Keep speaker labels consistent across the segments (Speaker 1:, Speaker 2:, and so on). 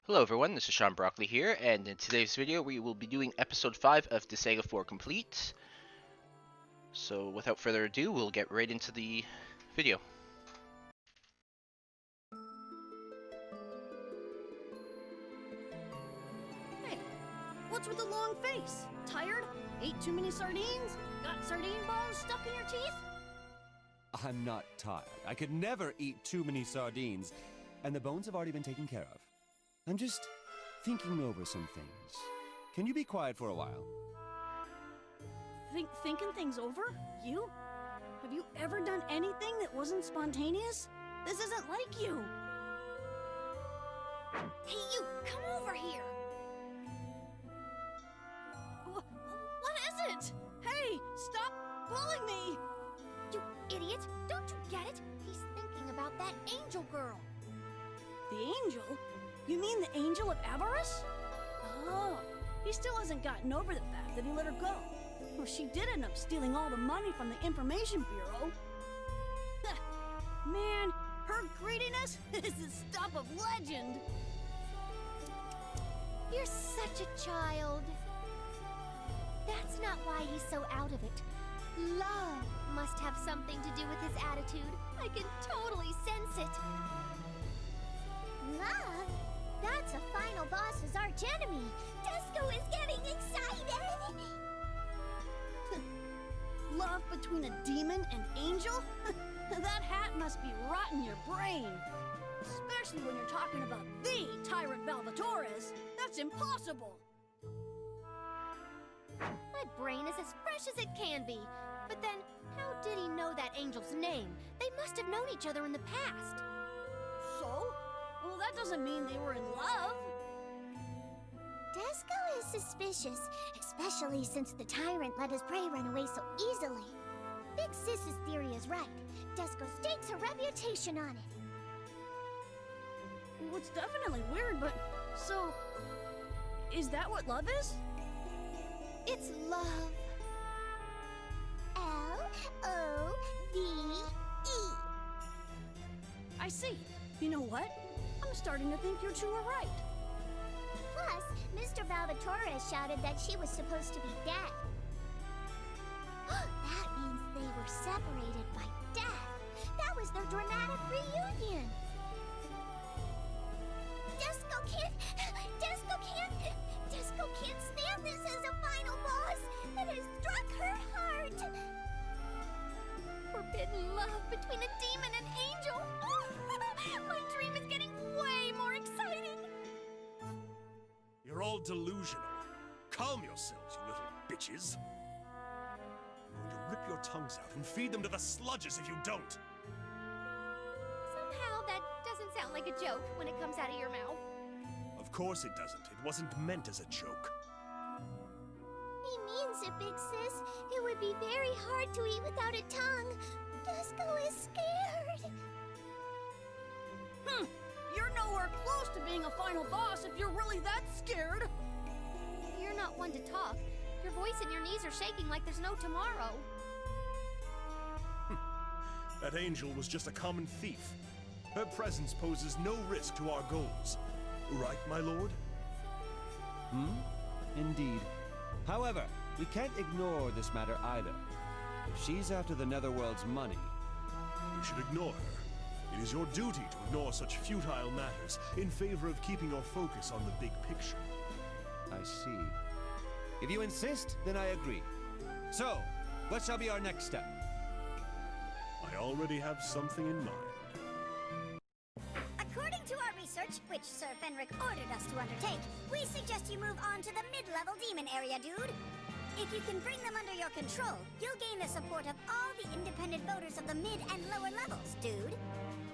Speaker 1: Hello everyone, this is Sean Broccoli here, and in today's video we will be doing episode 5 of Disgaea 4 Complete. So without further ado, we'll get right into the video.
Speaker 2: Hey, what's with the long face? Tired? Ate too many sardines? Got sardine balls stuck in your teeth?
Speaker 3: I'm not tired. I could never eat too many sardines, and the bones have already been taken care of. I'm just thinking over some things. Can you be quiet for a while?
Speaker 2: Thinking things over? You? Have you ever done anything that wasn't spontaneous? This isn't like you. Hey, you, come over here. What is it? Hey, stop pulling me.
Speaker 4: You idiot! Don't you get it? He's thinking about that angel girl.
Speaker 2: The angel? You mean the angel of avarice? Oh, he still hasn't gotten over the fact that he let her go. Well, she did end up stealing all the money from the Information Bureau. Man, her greediness is the stuff of legend.
Speaker 4: You're such a child. That's not why he's so out of it. Love must have something to do with his attitude. I can totally sense it. Love? That's a final boss's arch enemy. Disco is getting excited.
Speaker 2: Love between a demon and angel? That hat must be rotting your brain. Especially when you're talking about the Tyrant Valvatores. That's impossible.
Speaker 4: My brain is as fresh as it can be. But then, how did he know that angel's name? They must have known each other in the past.
Speaker 2: So? Well, that doesn't mean they were in love.
Speaker 4: Disco is suspicious, especially since the tyrant let his prey run away so easily. Big Sis's theory is right. Disco stakes her reputation on it.
Speaker 2: Well, it's definitely weird, but so is that what love is?
Speaker 4: It's love. L-O-V-E.
Speaker 2: I see. You know what? I'm starting to think you two are right.
Speaker 4: Plus, Mr. Valvatore shouted that she was supposed to be dead. That means they were separated by death. That was their dramatic reunion. Disco can't stand this as a final boss. It has struck her heart. Forbidden love between a demon and angel. My dream is getting way more exciting.
Speaker 5: You're all delusional. Calm yourselves, you little bitches. I'm going to rip your tongues out and feed them to the sludges if you don't.
Speaker 4: Somehow that doesn't sound like a joke when it comes out of your mouth.
Speaker 5: Of course it doesn't. It wasn't meant as a joke.
Speaker 4: He means it, Big Sis. It would be very hard to eat without a tongue. Disco is scared.
Speaker 2: You're nowhere close to being a final boss if you're really that scared.
Speaker 4: You're not one to talk. Your voice and your knees are shaking like there's no tomorrow.
Speaker 5: That angel was just a common thief. Her presence poses no risk to our goals. Right, my lord?
Speaker 3: Indeed. However, we can't ignore this matter either. If she's after the Netherworld's money...
Speaker 5: You should ignore her. It is your duty to ignore such futile matters in favor of keeping your focus on the big picture.
Speaker 3: I see. If you insist, then I agree. So, what shall be our next step?
Speaker 5: I already have something in mind.
Speaker 4: According to our research, which Sir Fenric ordered us to undertake, we suggest you move on to the mid-level demon area, dude. If you can bring them under your control, you'll gain the support of all the independent voters of the mid and lower levels, dude.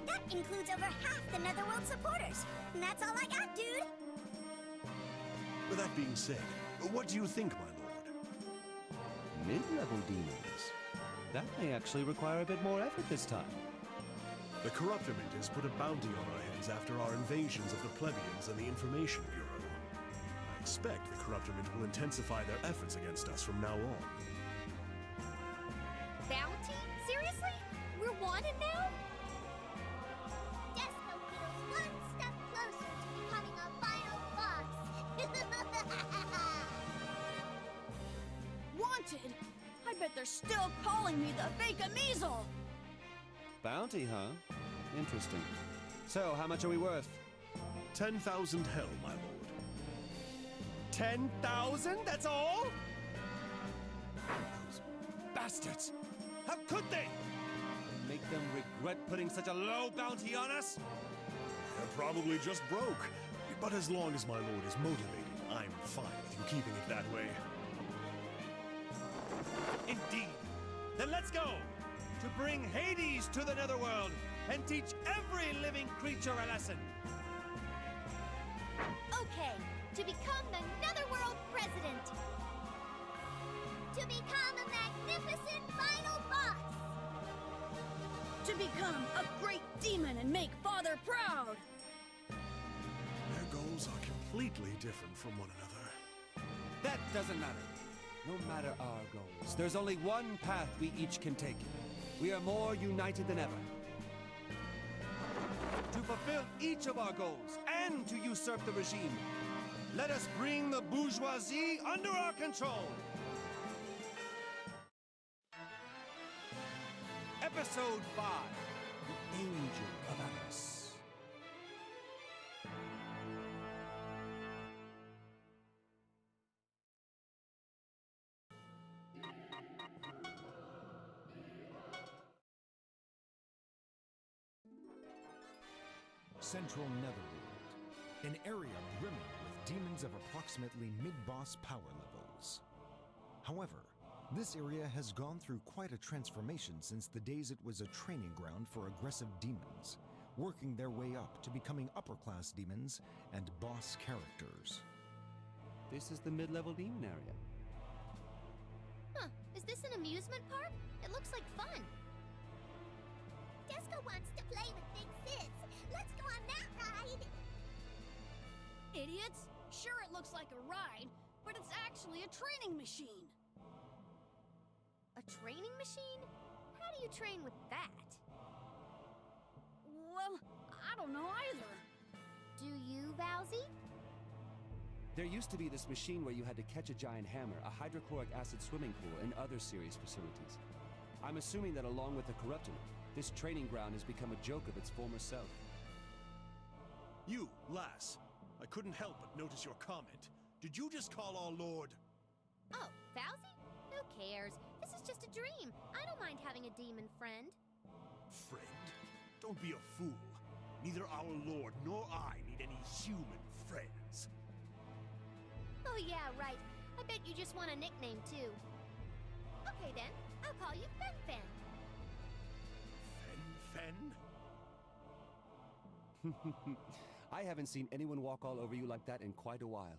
Speaker 4: That includes over half the Netherworld supporters. And that's all I got, dude.
Speaker 5: With that being said, what do you think, my lord?
Speaker 3: Mid-level demons. That may actually require a bit more effort this time.
Speaker 5: The Corruptorment has put a bounty on our heads after our invasions of the plebeians and the Information Bureau. I expect the Corruptorment will intensify their efforts against us from now on.
Speaker 4: Bounty? Seriously? We're wanted now? Disco feels one step closer to becoming a final
Speaker 2: are still calling me the fake Amizel!
Speaker 3: Bounty, huh? Interesting. So, how much are we worth?
Speaker 5: 10,000 hell, my lord.
Speaker 3: 10,000? That's all? Those bastards! How could they? Make them regret putting such a low bounty on us?
Speaker 5: They're probably just broke. But as long as my lord is motivated, I'm fine with you keeping it that way.
Speaker 3: Indeed. Then let's go! To bring Hades to the Netherworld and teach every living creature a lesson.
Speaker 4: Okay, to become the Netherworld President. To become a magnificent final boss.
Speaker 2: To become a great demon and make Father proud!
Speaker 5: Their goals are completely different from one another.
Speaker 3: That doesn't matter. No matter our goals, there's only one path we each can take. We are more united than ever. To fulfill each of our goals and to usurp the regime, let us bring the bourgeoisie under our control. Episode 5, The Angel of Avarice.
Speaker 6: Central Netherworld, an area brimming with demons of approximately mid-boss power levels. However, this area has gone through quite a transformation since the days it was a training ground for aggressive demons, working their way up to becoming upper-class demons and boss characters.
Speaker 3: This is the mid-level demon area.
Speaker 4: Huh, is this an amusement park? It looks like fun. Disco wants to play with Big Sis. Let's go on that ride.
Speaker 2: Idiots! Sure, it looks like a ride, but it's actually a training machine.
Speaker 4: A training machine? How do you train with that?
Speaker 2: Well, I don't know either.
Speaker 4: Do you, Valsy?
Speaker 3: There used to be this machine where you had to catch a giant hammer, a hydrochloric acid swimming pool, and other serious facilities. I'm assuming that along with the corruption, this training ground has become a joke of its former self.
Speaker 5: You, lass. I couldn't help but notice your comment. Did you just call our lord?
Speaker 4: Oh, Valsy? Who cares? This is just a dream. I don't mind having a demon friend.
Speaker 5: Friend? Don't be a fool. Neither our lord nor I need any human friends.
Speaker 4: Oh yeah, right. I bet you just want a nickname too. Okay then, I'll call you Fen Fen.
Speaker 5: Fen?
Speaker 3: I haven't seen anyone walk all over you like that in quite a while.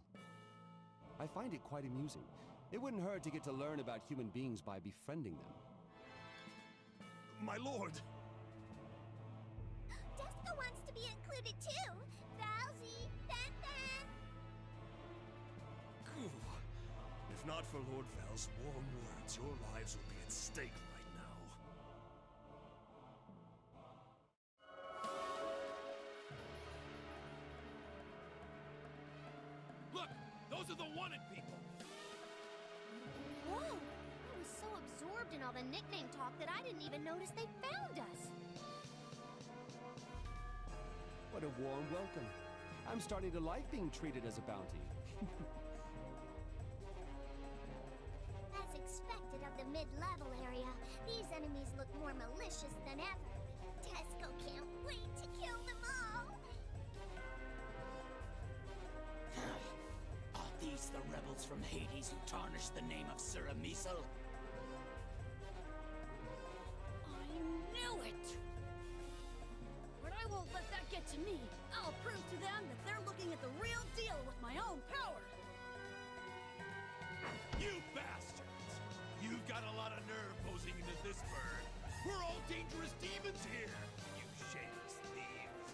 Speaker 3: I find it quite amusing. It wouldn't hurt to get to learn about human beings by befriending them.
Speaker 5: My lord!
Speaker 4: Deska wants to be included too. Valsy, Fen Fen.
Speaker 5: If not for Lord Val's warm words, your lives would be at stake right now.
Speaker 7: Look! Those are the wanted people!
Speaker 4: Whoa! I was so absorbed in all the nickname talk that I didn't even notice they found us.
Speaker 3: What a warm welcome. I'm starting to like being treated as a bounty.
Speaker 4: As expected of the mid-level area, these enemies look more malicious than ever. Tesco can't wait to kill them all.
Speaker 7: Are these the rebels from Hades who tarnished the name of Sir Amizel?
Speaker 2: I knew it! But I won't let that get to me. I'll prove to them that they're looking at the real deal with my own power.
Speaker 7: You bastards! You've got a lot of nerve posing into this bird. We're all dangerous demons here, you shameless thieves.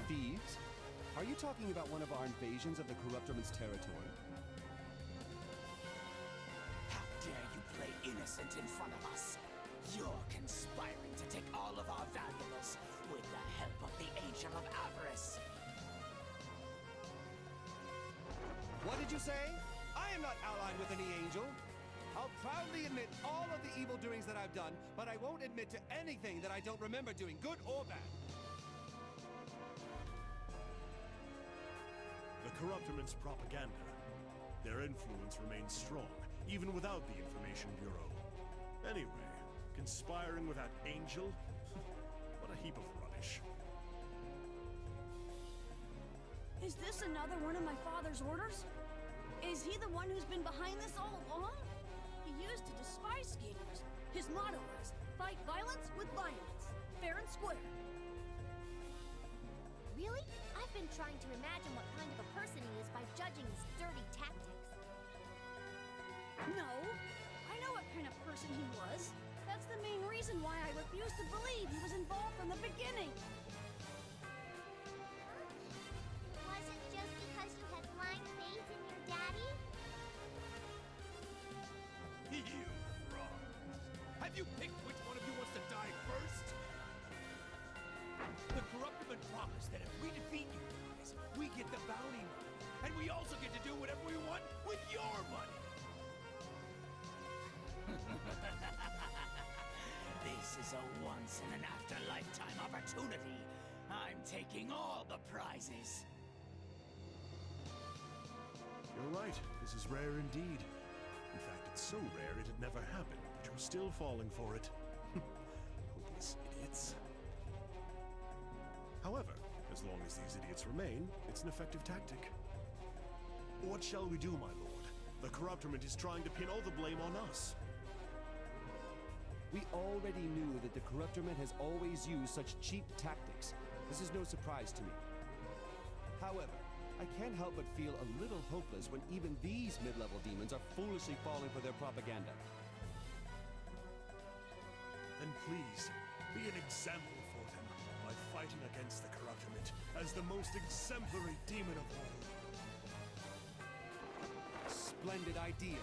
Speaker 3: Thieves? Are you talking about one of our invasions of the Corruptorman's territory?
Speaker 7: How dare you play innocent in front of us? You're conspiring to take all of our valuables with the help of the Angel of Avarice.
Speaker 3: What did you say? I am I'm not allied with any angel. I'll proudly admit all of the evil doings that I've done, but I won't admit to anything that I don't remember doing, good or bad.
Speaker 5: The Corruptorment's propaganda. Their influence remains strong, even without the Information Bureau. Anyway, conspiring with that angel? What a heap of rubbish.
Speaker 2: Is this another one of my father's orders? Is he the one who's been behind this all along? He used to despise skaters. His motto was, fight violence with violence. Fair and square.
Speaker 8: Really? I've been trying to imagine what kind of a person he is by judging his dirty tactics.
Speaker 2: No, I know what kind of person he was. That's the main reason why I refuse to believe he was involved from the beginning.
Speaker 8: Was it just because you had blind faith in your daddy?
Speaker 7: You frogs. Have you picked which one of you wants to die first? The Corruptorment promised that if we defeat you guys, we get the bounty money. And we also get to do whatever we want with your money. This is a once-in-an-after-lifetime opportunity. I'm taking all the prizes.
Speaker 5: You're right, this is rare indeed. In fact, it's so rare it had never happened, but you're still falling for it. Hopeless idiots. However, as long as these idiots remain, it's an effective tactic. What shall we do, my lord? The Corruptorment is trying to pin all the blame on us.
Speaker 3: We already knew that the Corruptorment has always used such cheap tactics. This is no surprise to me. However, I can't help but feel a little hopeless when even these mid-level demons are foolishly falling for their propaganda.
Speaker 5: Then please, be an example for them by fighting against the Corruptorment as the most exemplary demon of all.
Speaker 3: Splendid idea.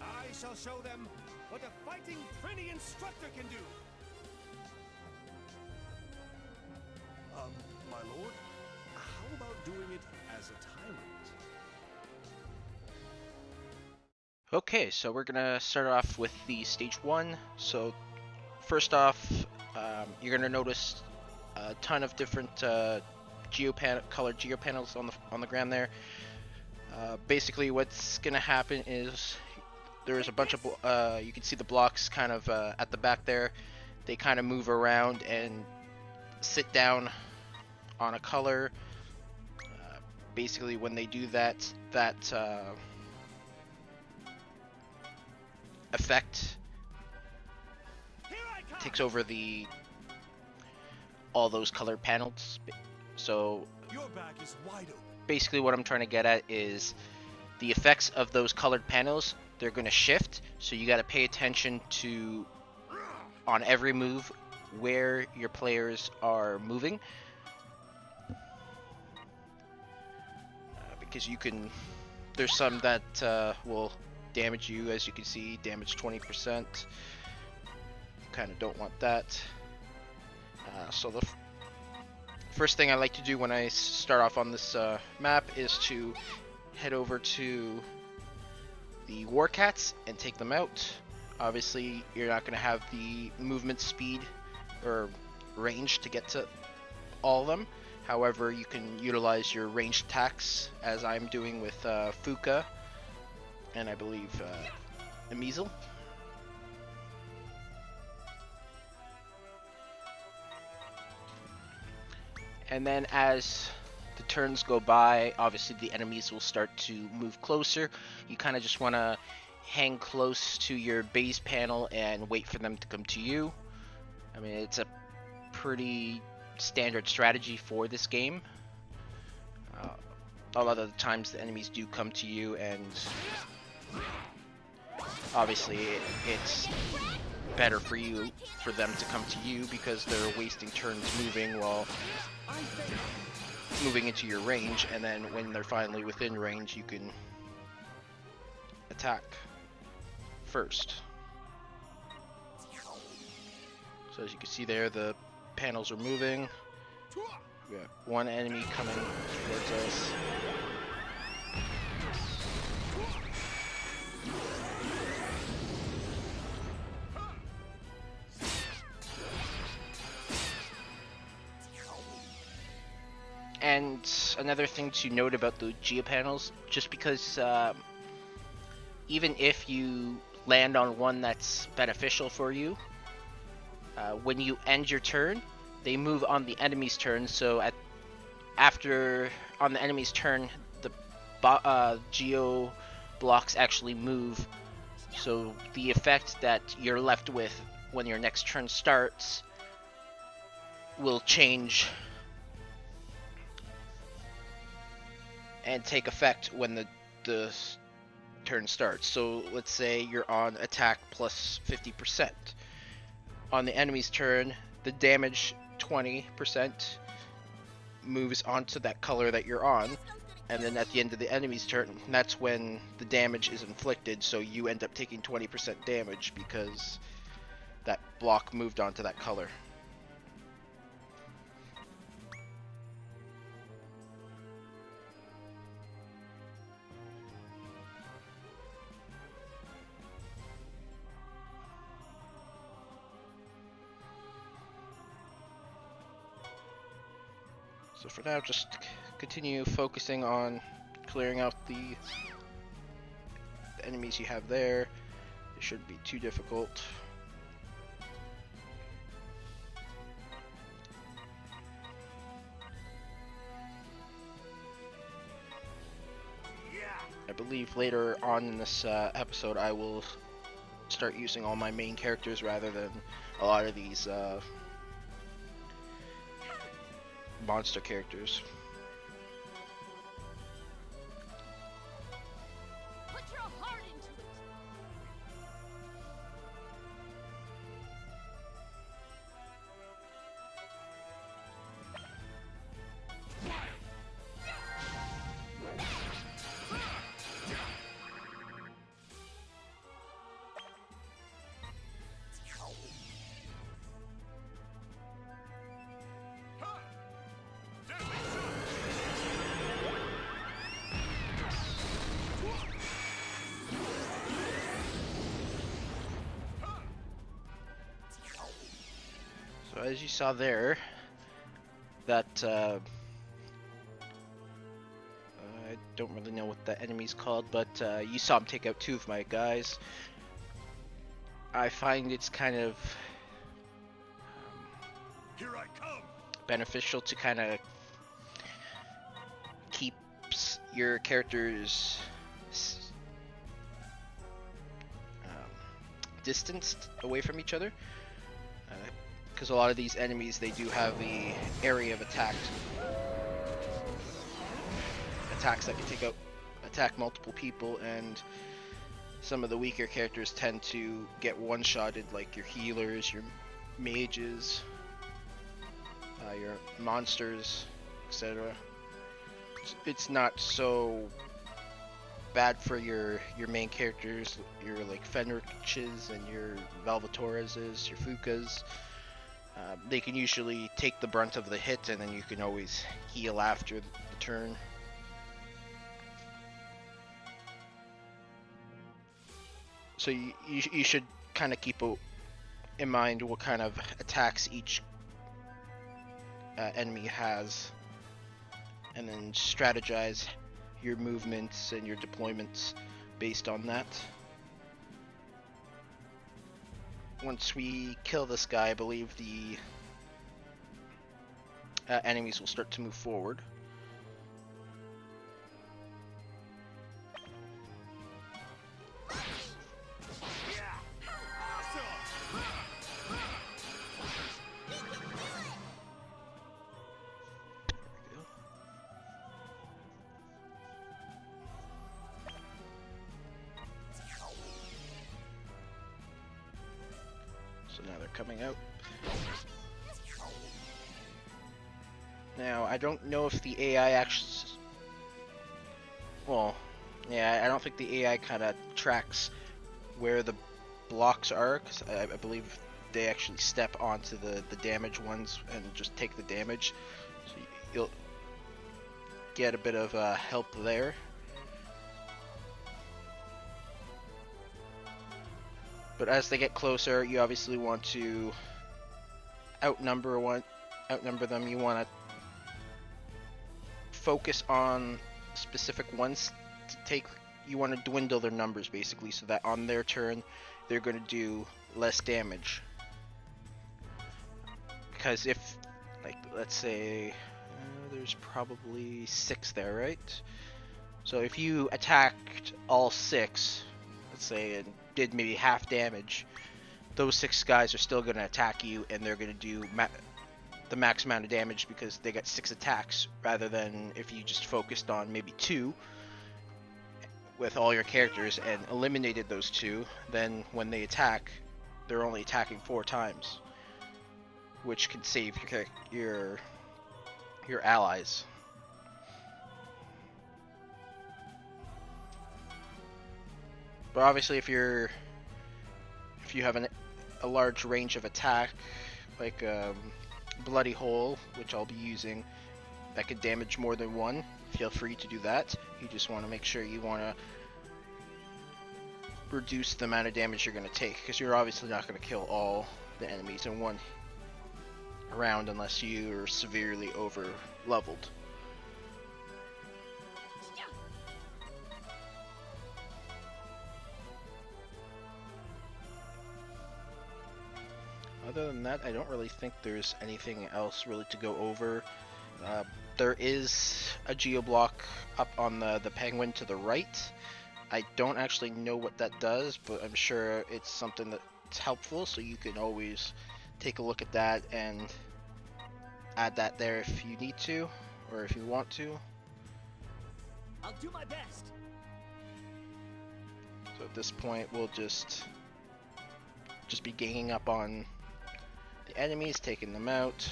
Speaker 3: I shall show them what a fighting Prinny instructor can do.
Speaker 5: My lord, how about doing it as a tyrant?
Speaker 1: Okay, so we're gonna start off with the stage 1. So first off, you're gonna notice a ton of different colored geopanels on the ground there. Basically, what's gonna happen is there's a bunch of you can see the blocks kind of at the back there. They kind of move around and sit down on a color. Basically, when they do that, effect takes over all those colored panels. So
Speaker 5: Your back is wide open.
Speaker 1: basically what I'm trying to get at is the effects of those colored panels, they're going to shift, so you got to pay attention to, on every move, where your players are moving. Because there's some that will damage you, as you can see, damage 20%. Kind of don't want that. So the first thing I like to do when I start off on this map is to head over to the War Cats and take them out. Obviously, you're not going to have the movement speed or range to get to all of them. However, you can utilize your ranged attacks, as I'm doing with Fuka and I believe Emizel. And then as the turns go by, obviously the enemies will start to move closer. You kind of just want to hang close to your base panel and wait for them to come to you. I mean, it's a pretty standard strategy for this game. A lot of the times the enemies do come to you, and obviously it's better for them to come to you because they're wasting turns moving while moving into your range, and then when they're finally within range, you can attack first. So as you can see there, the panels are moving. We got one enemy coming towards us. And another thing to note about the geopanels, just because even if you land on one that's beneficial for you, when you end your turn, they move on the enemy's turn. So after on the enemy's turn, the geo blocks actually move. So the effect that you're left with when your next turn starts will change and take effect when the turn starts. So let's say you're on attack plus 50%. On the enemy's turn, the damage 20% moves onto that color that you're on, and then at the end of the enemy's turn, that's when the damage is inflicted, so you end up taking 20% damage because that block moved onto that color. So for now, just continue focusing on clearing out the enemies you have there. It shouldn't be too difficult. I believe later on in this episode I will start using all my main characters rather than a lot of these monster characters.
Speaker 8: Put your heart into it.
Speaker 1: So as you saw there, that I don't really know what the enemy's called, but you saw him take out 2 of my guys. I find it's kind of
Speaker 5: Here I come.
Speaker 1: beneficial to kind of keep your characters distanced away from each other, because a lot of these enemies, they do have the area of attacks that can attack multiple people, and some of the weaker characters tend to get one-shotted, like your healers, your mages, your monsters, etc. It's not so bad for your main characters, your like Fenriches and your Valvatoreses, your Fukas. They can usually take the brunt of the hit, and then you can always heal after the turn. So you should kind of keep in mind what kind of attacks each enemy has, and then strategize your movements and your deployments based on that. Once we kill this guy, I believe the enemies will start to move forward. So now they're coming out. Now, I don't know if the AI actually... Well, yeah, I don't think the AI kind of tracks where the blocks are, because I believe they actually step onto the damaged ones and just take the damage. So you'll get a bit of help there. But as they get closer, you obviously want to outnumber them. You want to focus on specific ones to take. You want to dwindle their numbers basically, so that on their turn they're going to do less damage. Because if, like, let's say there's probably 6 there, right? So if you attacked all 6, let's say, and did maybe half damage, those 6 guys are still going to attack you, and they're going to do the max amount of damage because they got 6 attacks, rather than if you just focused on maybe 2 with all your characters and eliminated those 2, then when they attack, they're only attacking 4 times, which can save your allies. But obviously, if you have a large range of attack, like Bloody Hole, which I'll be using, that could damage more than 1, feel free to do that. You just want to make sure you want to reduce the amount of damage you're going to take, because you're obviously not going to kill all the enemies in one round unless you're severely over leveled. Other than that, I don't really think there's anything else really to go over. There is a geoblock up on the penguin to the right. I don't actually know what that does, but I'm sure it's something that's helpful, so you can always take a look at that and add that there if you need to, or if you want to.
Speaker 7: I'll do my best.
Speaker 1: So at this point, we'll just be ganging up on the enemies, taking them out.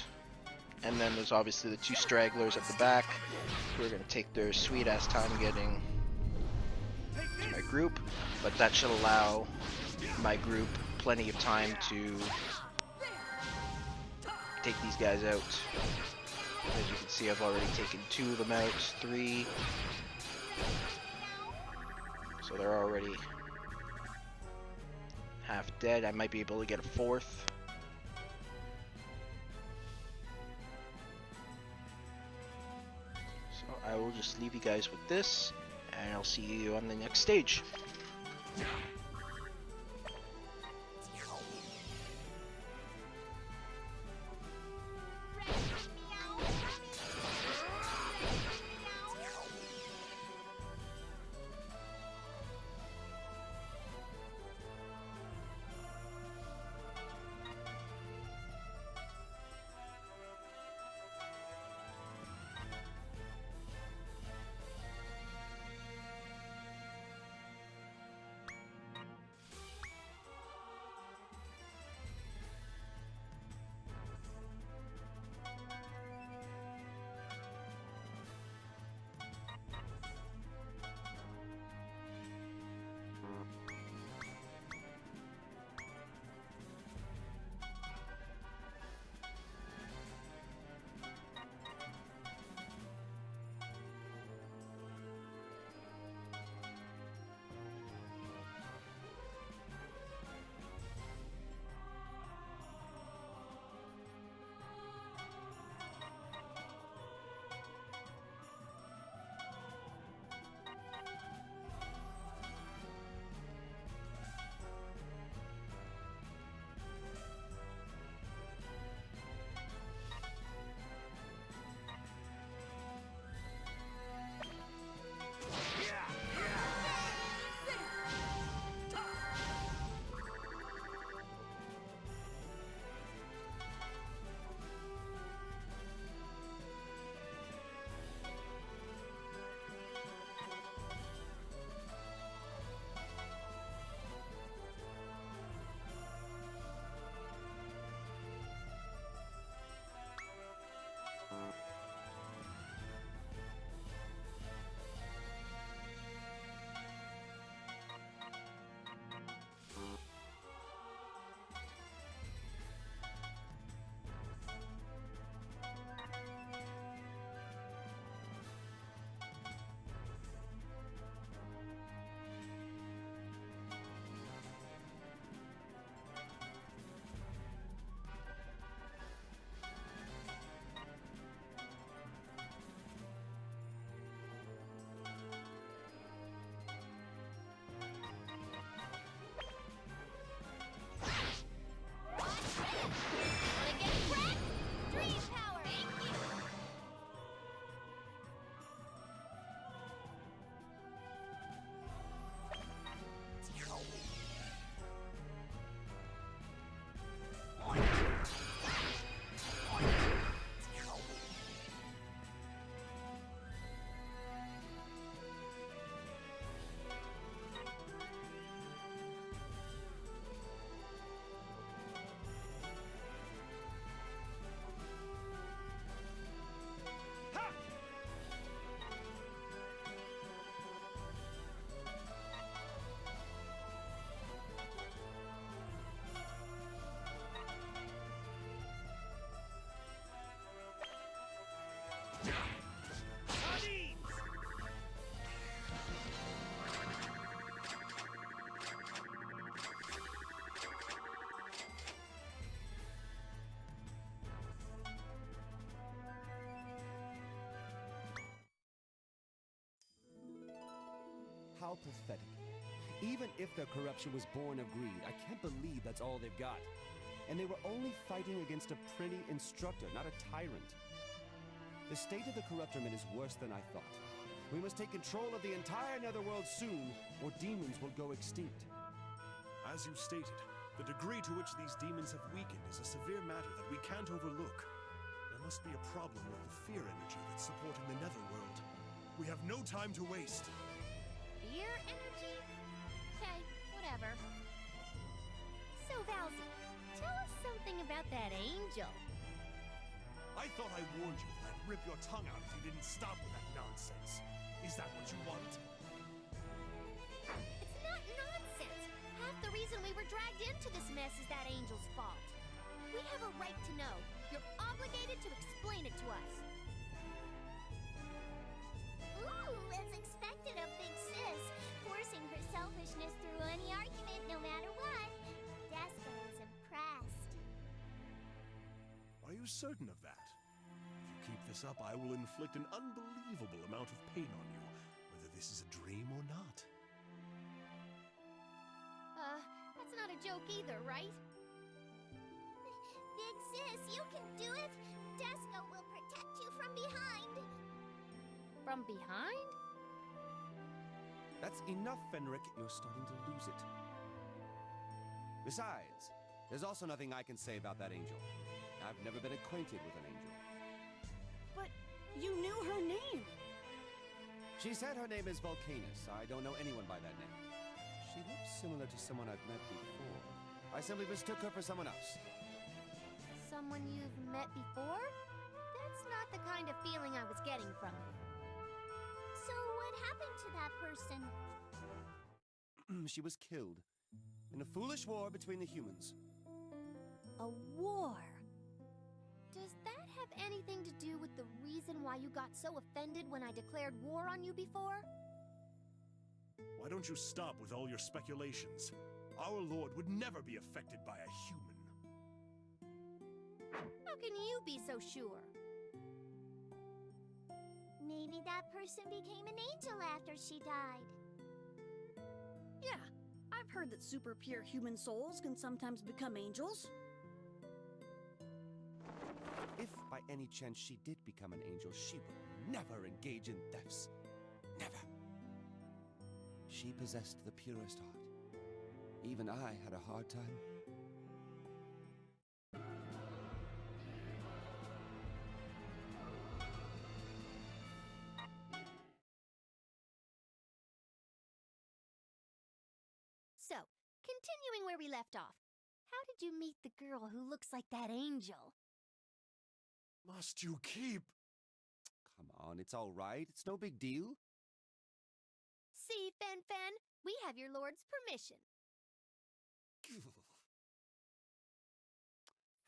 Speaker 1: And then there's obviously the 2 stragglers at the back who are going to take their sweet ass time getting to my group, but that should allow my group plenty of time to take these guys out. As you can see, I've already taken 2 of them out, 3. So they're already half dead. I might be able to get a 4th. So I will just leave you guys with this, and I'll see you on the next stage.
Speaker 3: How pathetic. Even if their corruption was born of greed, I can't believe that's all they've got. And they were only fighting against a pretty instructor, not a tyrant. The state of the Corruptormen is worse than I thought. We must take control of the entire Netherworld soon, or demons will go extinct.
Speaker 5: As you stated, the degree to which these demons have weakened is a severe matter that we can't overlook. There must be a problem with the fear energy that's supporting the Netherworld. We have no time to waste.
Speaker 8: Fear energy? Okay, whatever. So, Valzy, tell us something about that angel.
Speaker 5: I thought I warned you that I'd rip your tongue out if you didn't stop with that nonsense. Is that what you want?
Speaker 8: It's not nonsense. Half the reason we were dragged into this mess is that angel's fault. We have a right to know. You're obligated to explain it to us.
Speaker 4: Ooh, as expected of Big Sis, forcing her selfishness through any argument no matter what. Despa is impressed.
Speaker 5: Are you certain of that? If you keep this up, I will inflict an unbelievable amount of pain on you, whether this is a dream or not.
Speaker 8: That's not a joke either, right?
Speaker 4: Big Sis, you can do it! Despa will protect you from behind!
Speaker 8: From behind?
Speaker 3: That's enough, Fenric. You're starting to lose it. Besides, there's also nothing I can say about that angel. I've never been acquainted with an angel.
Speaker 2: But you knew her name.
Speaker 3: She said her name is Volcanus. I don't know anyone by that name. She looks similar to someone I've met before. I simply mistook her for someone else.
Speaker 8: Someone you've met before? That's not the kind of feeling I was getting from you.
Speaker 4: So what happened to that person?
Speaker 3: She was killed in a foolish war between the humans.
Speaker 8: A war? Does that have anything to do with the reason why you got so offended when I declared war on you before?
Speaker 5: Why don't you stop with all your speculations? Our Lord would never be affected by a human.
Speaker 8: How can you be so sure?
Speaker 4: Maybe that person became an angel after she died.
Speaker 2: Yeah, I've heard that super pure human souls can sometimes become angels.
Speaker 3: If by any chance she did become an angel, she would never engage in thefts. Never. She possessed the purest heart. Even I had a hard time.
Speaker 8: So, continuing where we left off, how did you meet the girl who looks like that angel?
Speaker 5: Must you keep...
Speaker 3: Come on, it's all right. It's no big deal.
Speaker 8: See, Fen, we have your lord's permission.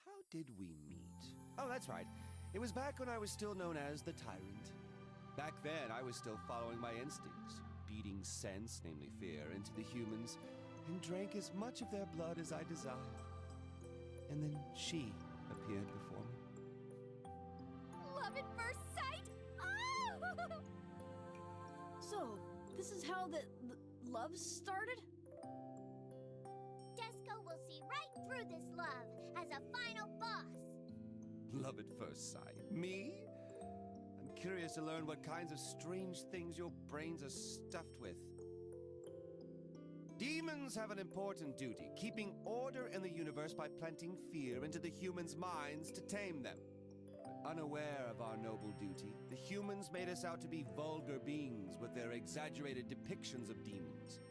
Speaker 3: How did we meet? Oh, that's right. It was back when I was still known as the Tyrant. Back then, I was still following my instincts, beating sense, namely fear, into the humans, and drank as much of their blood as I desired. And then she appeared before me.
Speaker 8: Love at first sight? Oh!
Speaker 2: So, this is how the love started?
Speaker 4: Desco will see right through this love as a final boss.
Speaker 3: Love at first sight. Me? I'm curious to learn what kinds of strange things your brains are stuffed with. Demons have an important duty, keeping order in the universe by planting fear into the humans' minds to tame them. But unaware of our noble duty, the humans made us out to be vulgar beings with their exaggerated depictions of demons.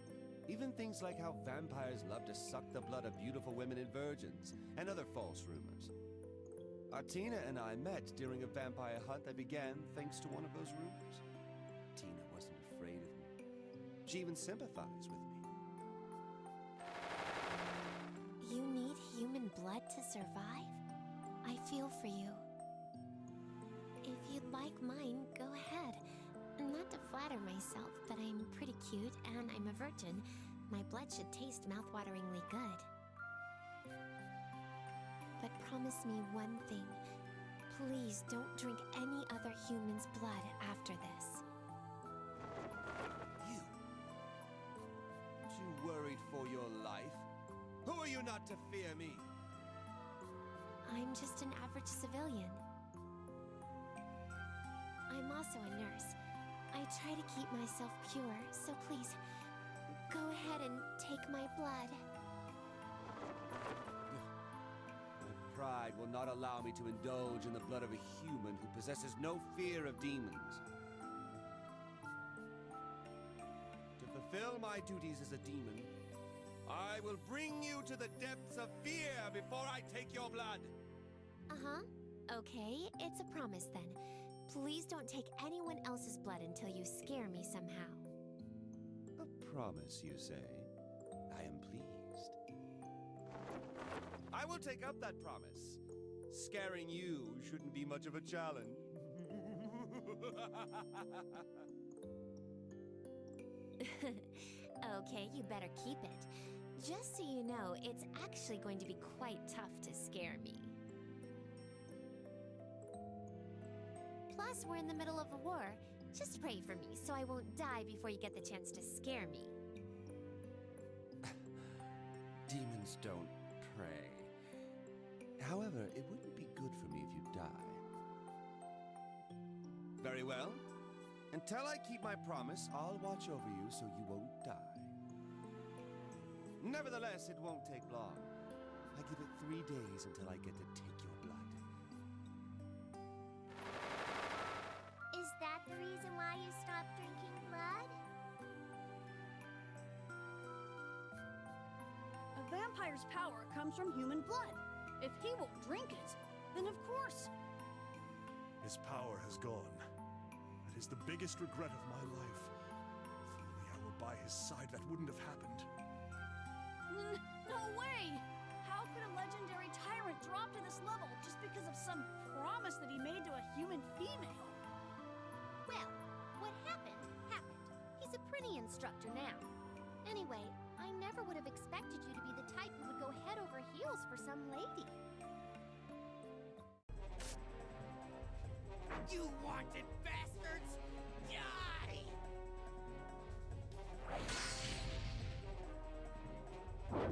Speaker 3: Even things like how vampires love to suck the blood of beautiful women and virgins, and other false rumors. Tina and I met during a vampire hunt that began thanks to one of those rumors. Tina wasn't afraid of me. She even sympathized with me.
Speaker 8: You need human blood to survive? I feel for you. If you'd like mine, go ahead. Not to flatter myself, but I'm pretty cute and I'm a virgin. My blood should taste mouthwateringly good. But promise me one thing. Please don't drink any other human's blood after this.
Speaker 3: You? not to fear me.
Speaker 8: I'm just an average civilian. I'm also a nurse. I try to keep myself pure, so please, go ahead and take my blood.
Speaker 3: My pride will not allow me to indulge in the blood of a human who possesses no fear of demons. To fulfill my duties as a demon, I will bring you to the depths of fear before I take your blood.
Speaker 8: Uh-huh. Okay, it's a promise then. Please don't take anyone else's blood until you scare me somehow.
Speaker 3: A promise, you say? I am pleased. I will take up that promise. Scaring you shouldn't be much of a challenge.
Speaker 8: Okay, you better keep it. Just so you know, it's actually going to be quite tough to scare me. Plus, we're in the middle of a war. Just pray for me so I won't die before you get the chance to scare me.
Speaker 3: Demons don't pray. However, it wouldn't be good for me if you die. Very well. Until I keep my promise, I'll watch over you so you won't die. Nevertheless, it won't take long. I give it 3 days until I get to take your blood.
Speaker 4: Is that the reason why you stopped drinking blood?
Speaker 2: A vampire's power comes from human blood. If he won't drink it, then of course.
Speaker 5: His power has gone. That is the biggest regret of my life. If only I were by his side, that wouldn't have happened.
Speaker 2: No way! How could a legendary tyrant drop to this level just because of some promise that he made to a human female?
Speaker 4: Well, what happened, happened. He's a pretty instructor now. Anyway, I never would have expected you to be the type who would go head over heels for some lady.
Speaker 7: You wanted bastards! Die!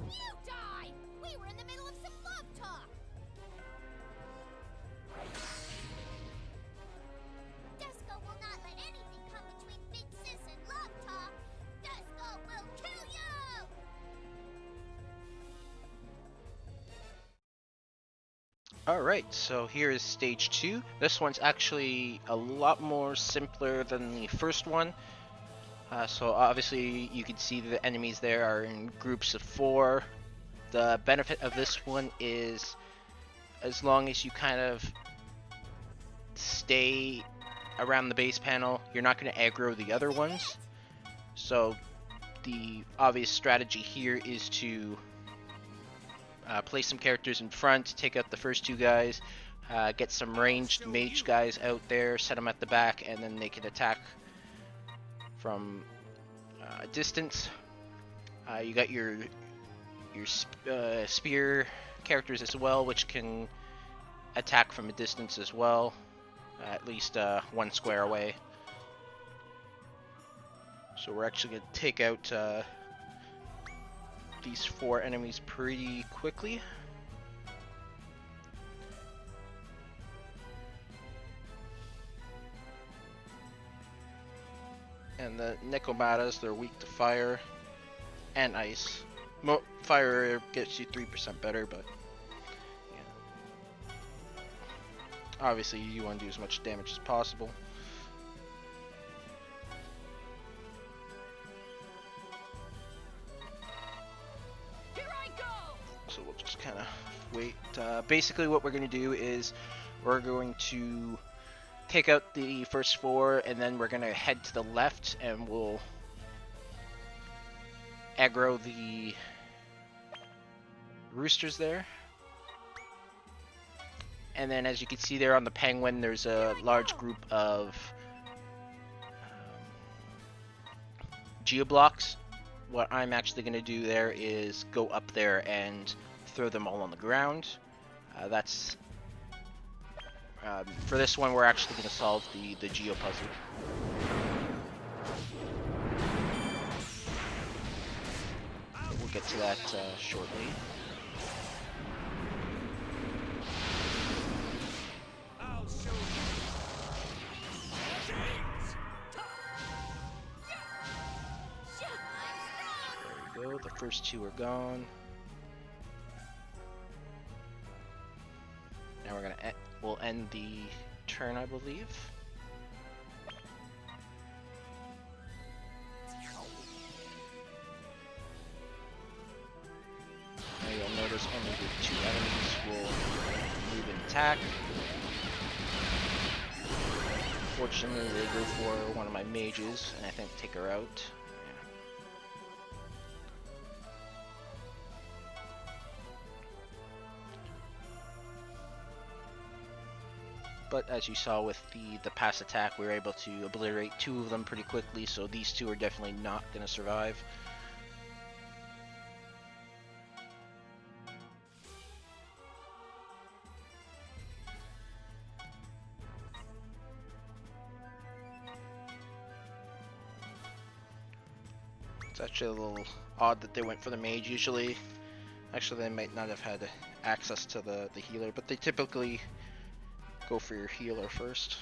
Speaker 4: You die! We were in the middle of some love talk! Disco will not let anything come between Big Sis and love talk! Disco will kill you!
Speaker 1: Alright, so here is stage 2. This one's actually a lot more simpler than the first one. So obviously you can see the enemies there are in groups of 4. The benefit of this one is as long as you kind of stay around the base panel, you're not going to aggro the other ones. So the obvious strategy here is to place some characters in front, take out the first 2 guys, get some ranged mage guys out there, set them at the back, and then they can attack from a distance. You got your spear characters as well, which can attack from a distance as well, at least 1 square away. So we're actually going to take out these 4 enemies pretty quickly. And the Nekomatas, they're weak to fire and ice. Fire gets you 3% better, but yeah. Obviously you want to do as much damage as possible.
Speaker 2: Here I go!
Speaker 1: So we'll just kind of wait. Basically what we're going to do is we're going to take out the first 4 and then we're going to head to the left and we'll aggro the roosters there. And then as you can see there on the penguin, there's a large group of geoblocks. What I'm actually going to do there is go up there and throw them all on the ground. For this one, we're actually going to solve the geo puzzle. We'll get to that shortly. first two are gone. Now we're gonna we'll end the turn, I believe. Now you'll notice only the two enemies will move and attack. Fortunately, they go for one of my mages, and I think take her out. But as you saw with the pass attack, we were able to obliterate two of them pretty quickly, so these two are definitely not going to survive. It's actually a little odd that they went for the mage. Usually, actually they might not have had access to the healer, but they typically go for your healer first.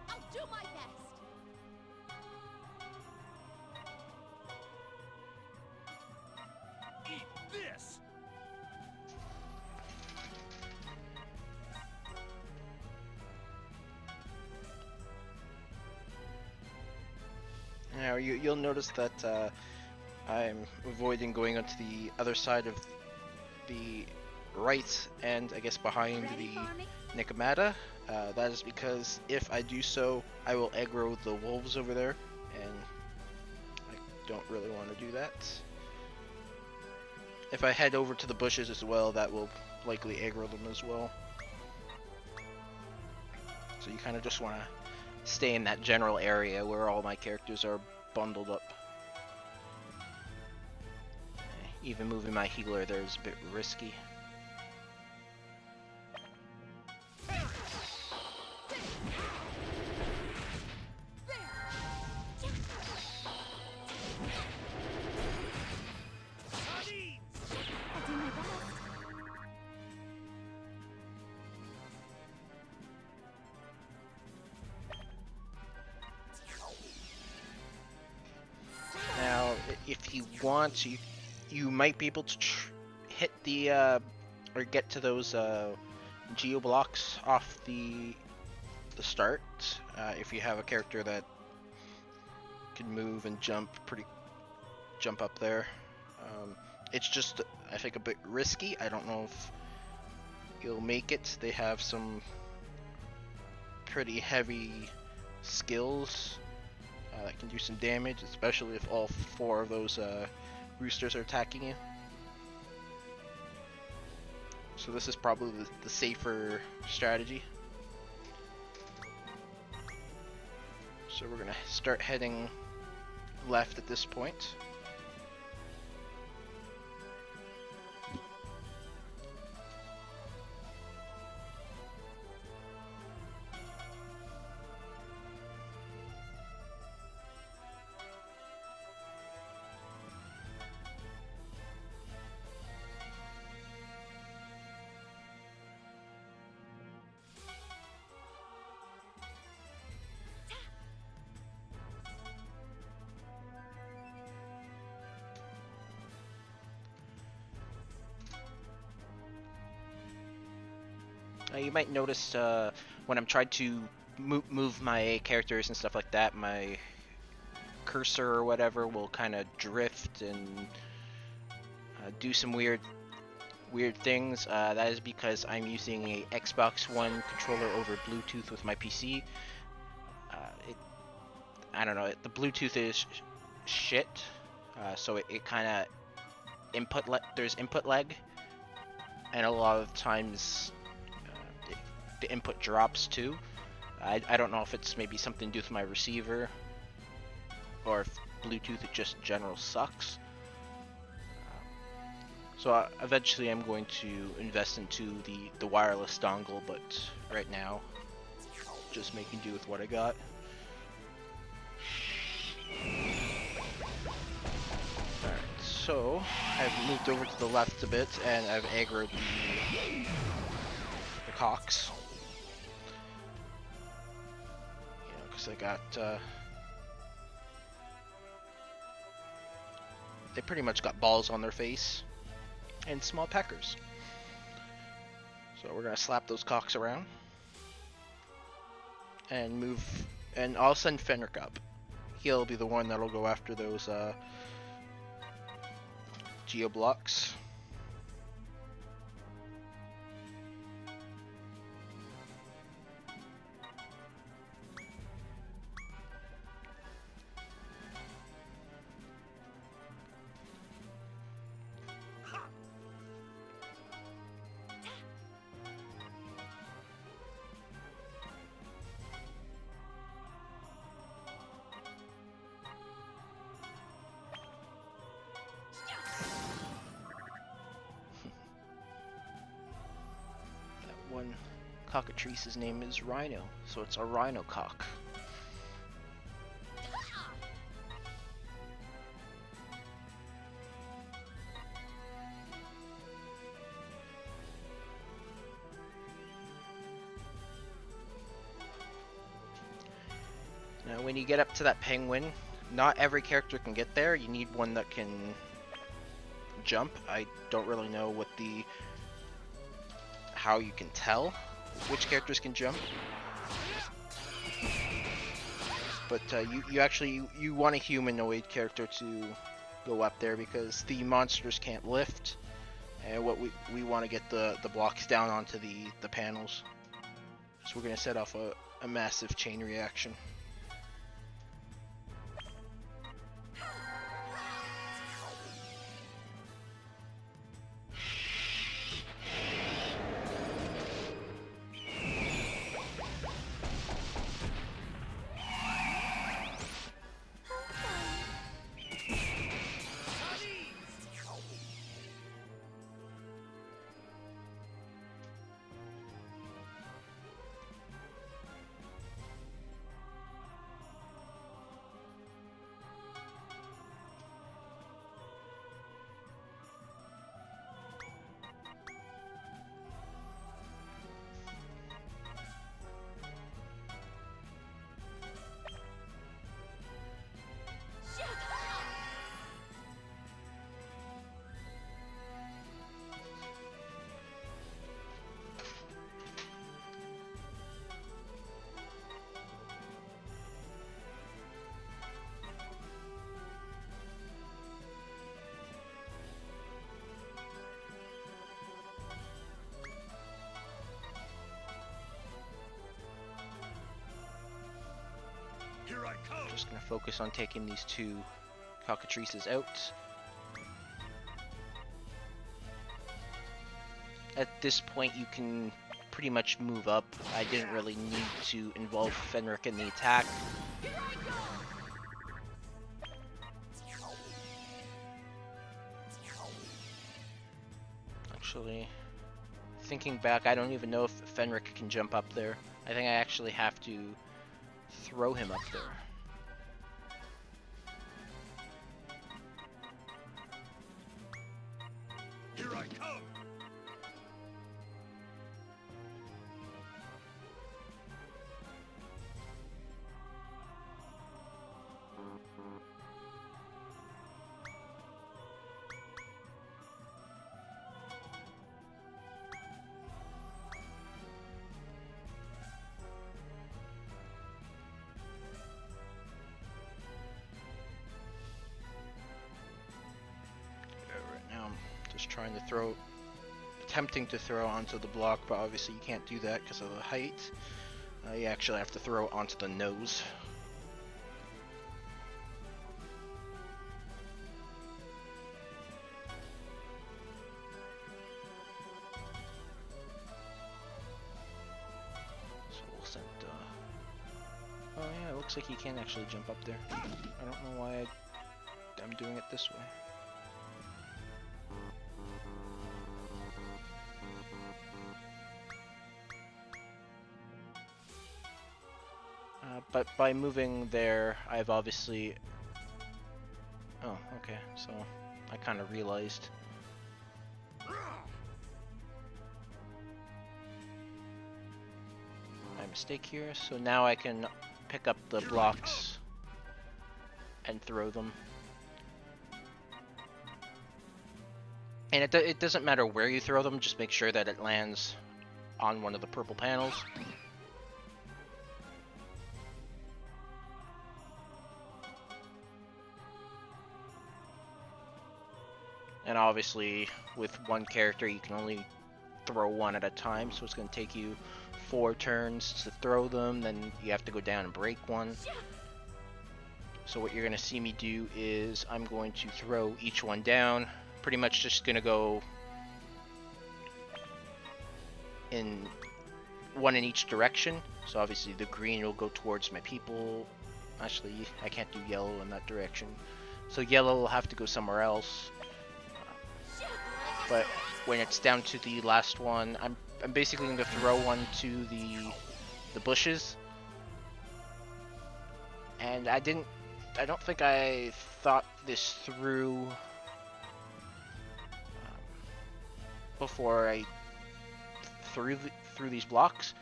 Speaker 8: I'll do my best.
Speaker 5: Eat this!
Speaker 1: Now you'll notice that I'm avoiding going onto the other side of the right and I guess behind
Speaker 4: Ready
Speaker 1: the
Speaker 4: for me?
Speaker 1: Nikomata. That is because if I do so, I will aggro the wolves over there, and I don't really want to do that. If I head over to the bushes as well, that will likely aggro them as well. So you kind of just want to stay in that general area where all my characters are bundled up. Even moving my healer there is a bit risky.
Speaker 8: I'll do my best.
Speaker 1: Now, if you want, you might be able to hit the or get to those geo blocks off the start if you have a character that can move and jump up there. It's just, I think, a bit risky. I don't know if you'll make it. They have some pretty heavy skills that can do some damage, especially if all four of those roosters are attacking you. So this is probably the safer strategy. So we're gonna start heading left at this point. You might notice when I'm trying to move my characters and stuff like that, my cursor or whatever will kind of drift and do some weird things. That is because I'm using a Xbox One controller over Bluetooth with my PC. I don't know, the Bluetooth is shit, so it kind of there's input lag, and a lot of times the input drops too. I don't know if it's maybe something to do with my receiver, or if Bluetooth it just in general sucks. So eventually I'm going to invest into the wireless dongle, but right now just making do with what I got. Alright. So, I've moved over to the left a bit, and I've aggroed the cocks. You know, because I got, they pretty much got balls on their face, and small peckers. So we're gonna slap those cocks around, and move, and I'll send Fenric up. He'll be the one that'll go after those, geoblocks. One cockatrice's name is Rhino, so it's a rhino cock. Now when you get up to that penguin, not every character can get there. You need one that can jump. I don't really know what how you can tell which characters can jump, but you want a humanoid character to go up there because the monsters can't lift, and what we want to get the blocks down onto the panels, so we're going to set off a massive chain reaction.
Speaker 5: Here I come.
Speaker 1: Just gonna focus on taking these two cockatrices out. At this point you can pretty much move up. I didn't really need to involve Fenric in the attack. Actually, thinking back, I don't even know if Fenric can jump up there. I think I actually have to throw him up there.
Speaker 5: Here I come.
Speaker 1: Just trying to throw, attempting to throw onto the block, but obviously you can't do that because of the height. You actually have to throw it onto the nose. So we'll send, oh yeah, it looks like he can actually jump up there. I don't know why I'm doing it this way. But by moving there, I've obviously... Oh, okay, so I kind of realized. My mistake here. So now I can pick up the blocks and throw them. And it doesn't matter where you throw them, just make sure that it lands on one of the purple panels. And obviously, with one character, you can only throw one at a time, so it's going to take you 4 turns to throw them, then you have to go down and break one. So what you're going to see me do is I'm going to throw each one down, pretty much just going to go in one in each direction. So obviously the green will go towards my people. Actually, I can't do yellow in that direction. So yellow will have to go somewhere else. But when it's down to the last one, I'm basically going to throw one to the bushes. And I don't think I thought this through before I threw these blocks.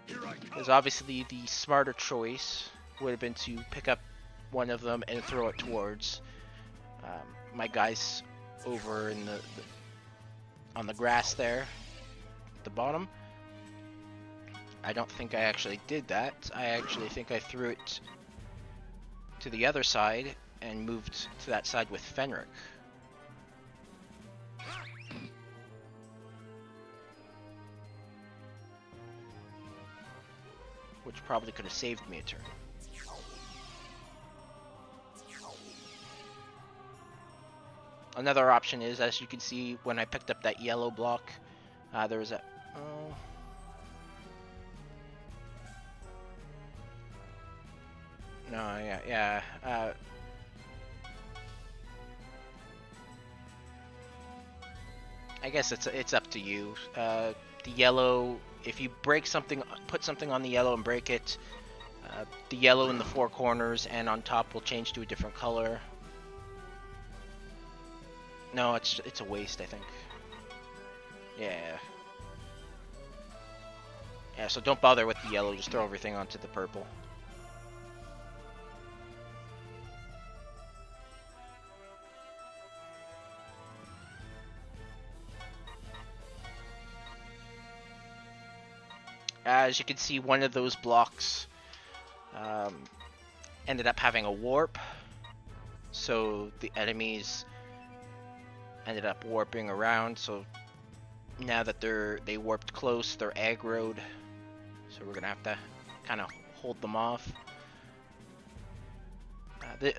Speaker 1: Because obviously the smarter choice would have been to pick up one of them and throw it towards my guys over in on the grass there at the bottom. I don't think I actually did that. I actually think I threw it to the other side and moved to that side with Fenric. Which probably could have saved me a turn. Another option is, as you can see, when I picked up that yellow block, there was a... No, yeah. I guess it's up to you. The yellow, if you break something, put something on the yellow and break it, the yellow in the 4 corners and on top will change to a different color. No, it's a waste, I think. Yeah. Yeah, so don't bother with the yellow, just throw everything onto the purple. As you can see, one of those blocks ended up having a warp, so the enemies ended up warping around. So now that they warped close, they're aggroed, so we're gonna have to kind of hold them off.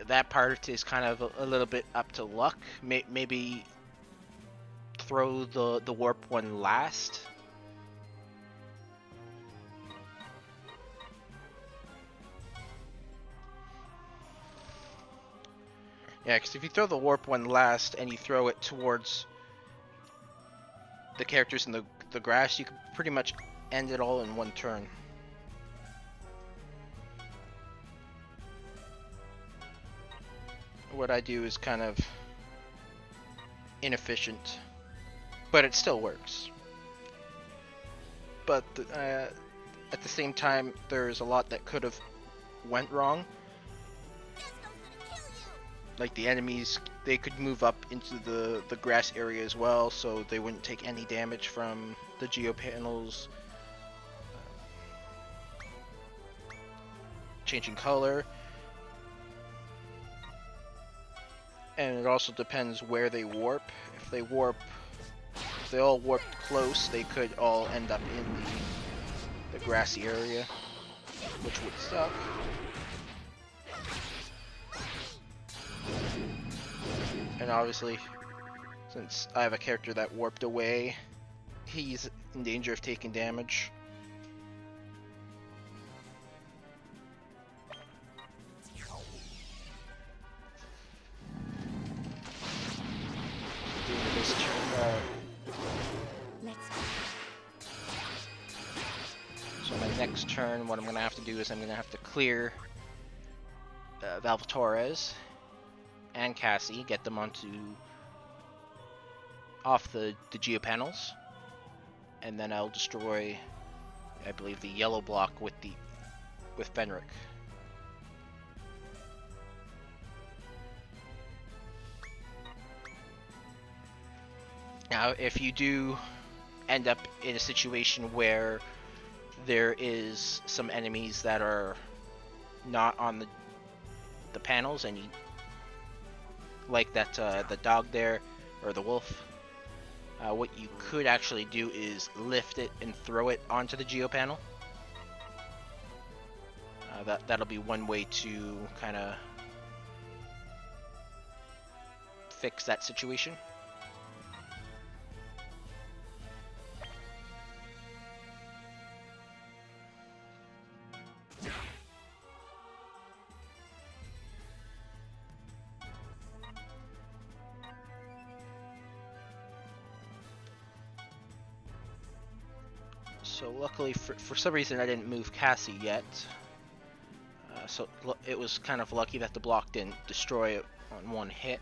Speaker 1: That part is kind of a little bit up to luck. Maybe throw the warp one last. Yeah, because if you throw the warp one last and you throw it towards the characters in the grass, you can pretty much end it all in one turn. What I do is kind of inefficient, but it still works. But at the same time, there's a lot that could have went wrong. Like the enemies, they could move up into the grass area as well, so they wouldn't take any damage from the geo panels changing color. And it also depends where they warp. If they all warped close, they could all end up in the grassy area, which would suck. And obviously, since I have a character that warped away, he's in danger of taking damage. So my next turn, what I'm going to have to do is I'm going to have to clear Valvatorez and Cassie, get them onto off the geopanels, and then I'll destroy, I believe, the yellow block with Fenric. Now, if you do end up in a situation where there is some enemies that are not on the panels, and you like that the dog there or the wolf, what you could actually do is lift it and throw it onto the geopanel. That'll be one way to kind of fix that situation. So luckily, for some reason, I didn't move Cassie yet. So it was kind of lucky that the block didn't destroy it on one hit.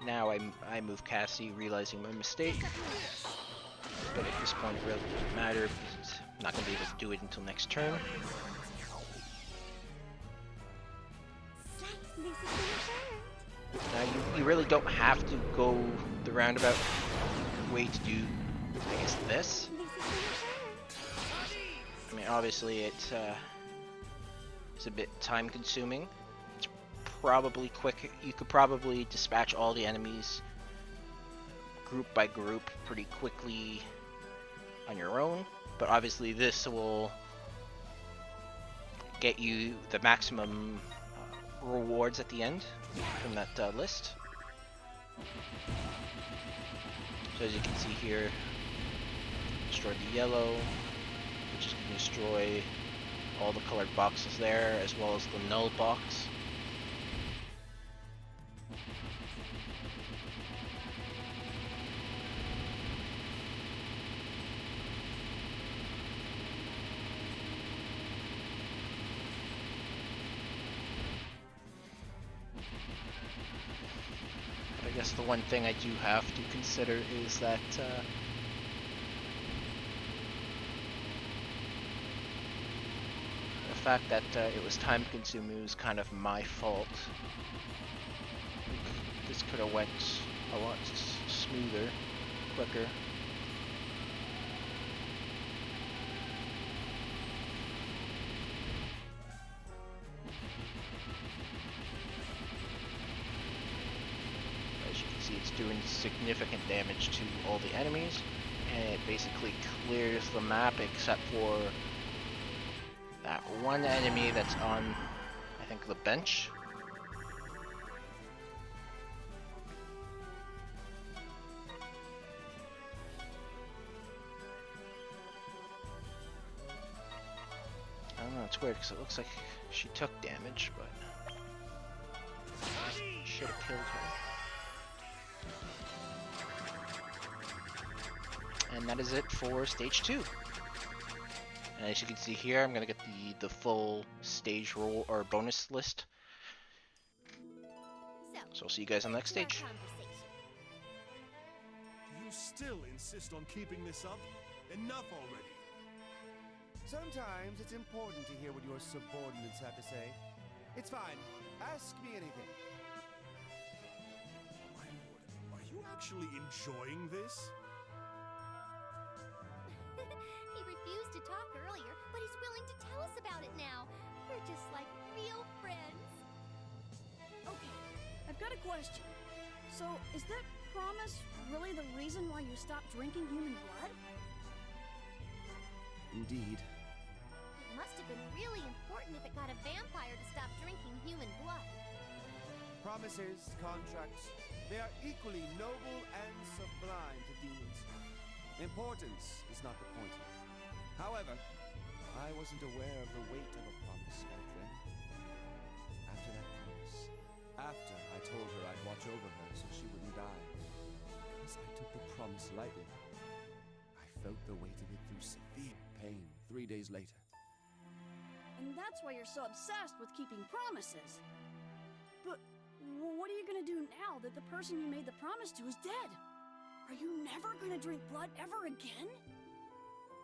Speaker 1: Now I move Cassie, realizing my mistake. But at this point, it really doesn't matter, because I'm not going to be able to do it until next turn. Now, you really don't have to go the roundabout way to do, I guess, this. I mean, obviously, it's a bit time-consuming. It's probably quick. You could probably dispatch all the enemies group by group pretty quickly on your own, but obviously this will get you the maximum rewards at the end from that list. So as you can see here, destroy the yellow, which is going to destroy all the colored boxes there, as well as the null box. I guess the one thing I do have to consider is that the fact that it was time consuming was kind of my fault. This could have went a lot smoother, quicker. It's doing significant damage to all the enemies, and it basically clears the map except for that one enemy that's on, I think, the bench. I don't know, it's weird because it looks like she took damage, but should have killed her. And that is it for stage 2. And as you can see here, I'm gonna get the full stage roll or bonus list. So I'll see you guys on the next stage.
Speaker 5: Do you still insist on keeping this up? Enough already.
Speaker 3: Sometimes it's important to hear what your subordinates have to say. It's fine. Ask me anything.
Speaker 5: My lord, are you actually enjoying this?
Speaker 8: He refused to talk earlier, but he's willing to tell us about it now. We're just like real friends.
Speaker 2: Okay, I've got a question. So, is that promise really the reason why you stopped drinking human blood?
Speaker 3: Indeed.
Speaker 8: It must have been really important if it got a vampire to stop drinking human blood.
Speaker 3: Promises, contracts, they are equally noble and sublime to demons. Importance is not the point. However, I wasn't aware of the weight of a promise back then. After that promise, after I told her I'd watch over her so she wouldn't die, as I took the promise slightly. I felt the weight of it through severe pain 3 days later.
Speaker 2: And that's why you're so obsessed with keeping promises. But what are you gonna do now that the person you made the promise to is dead? Are you never gonna drink blood ever again?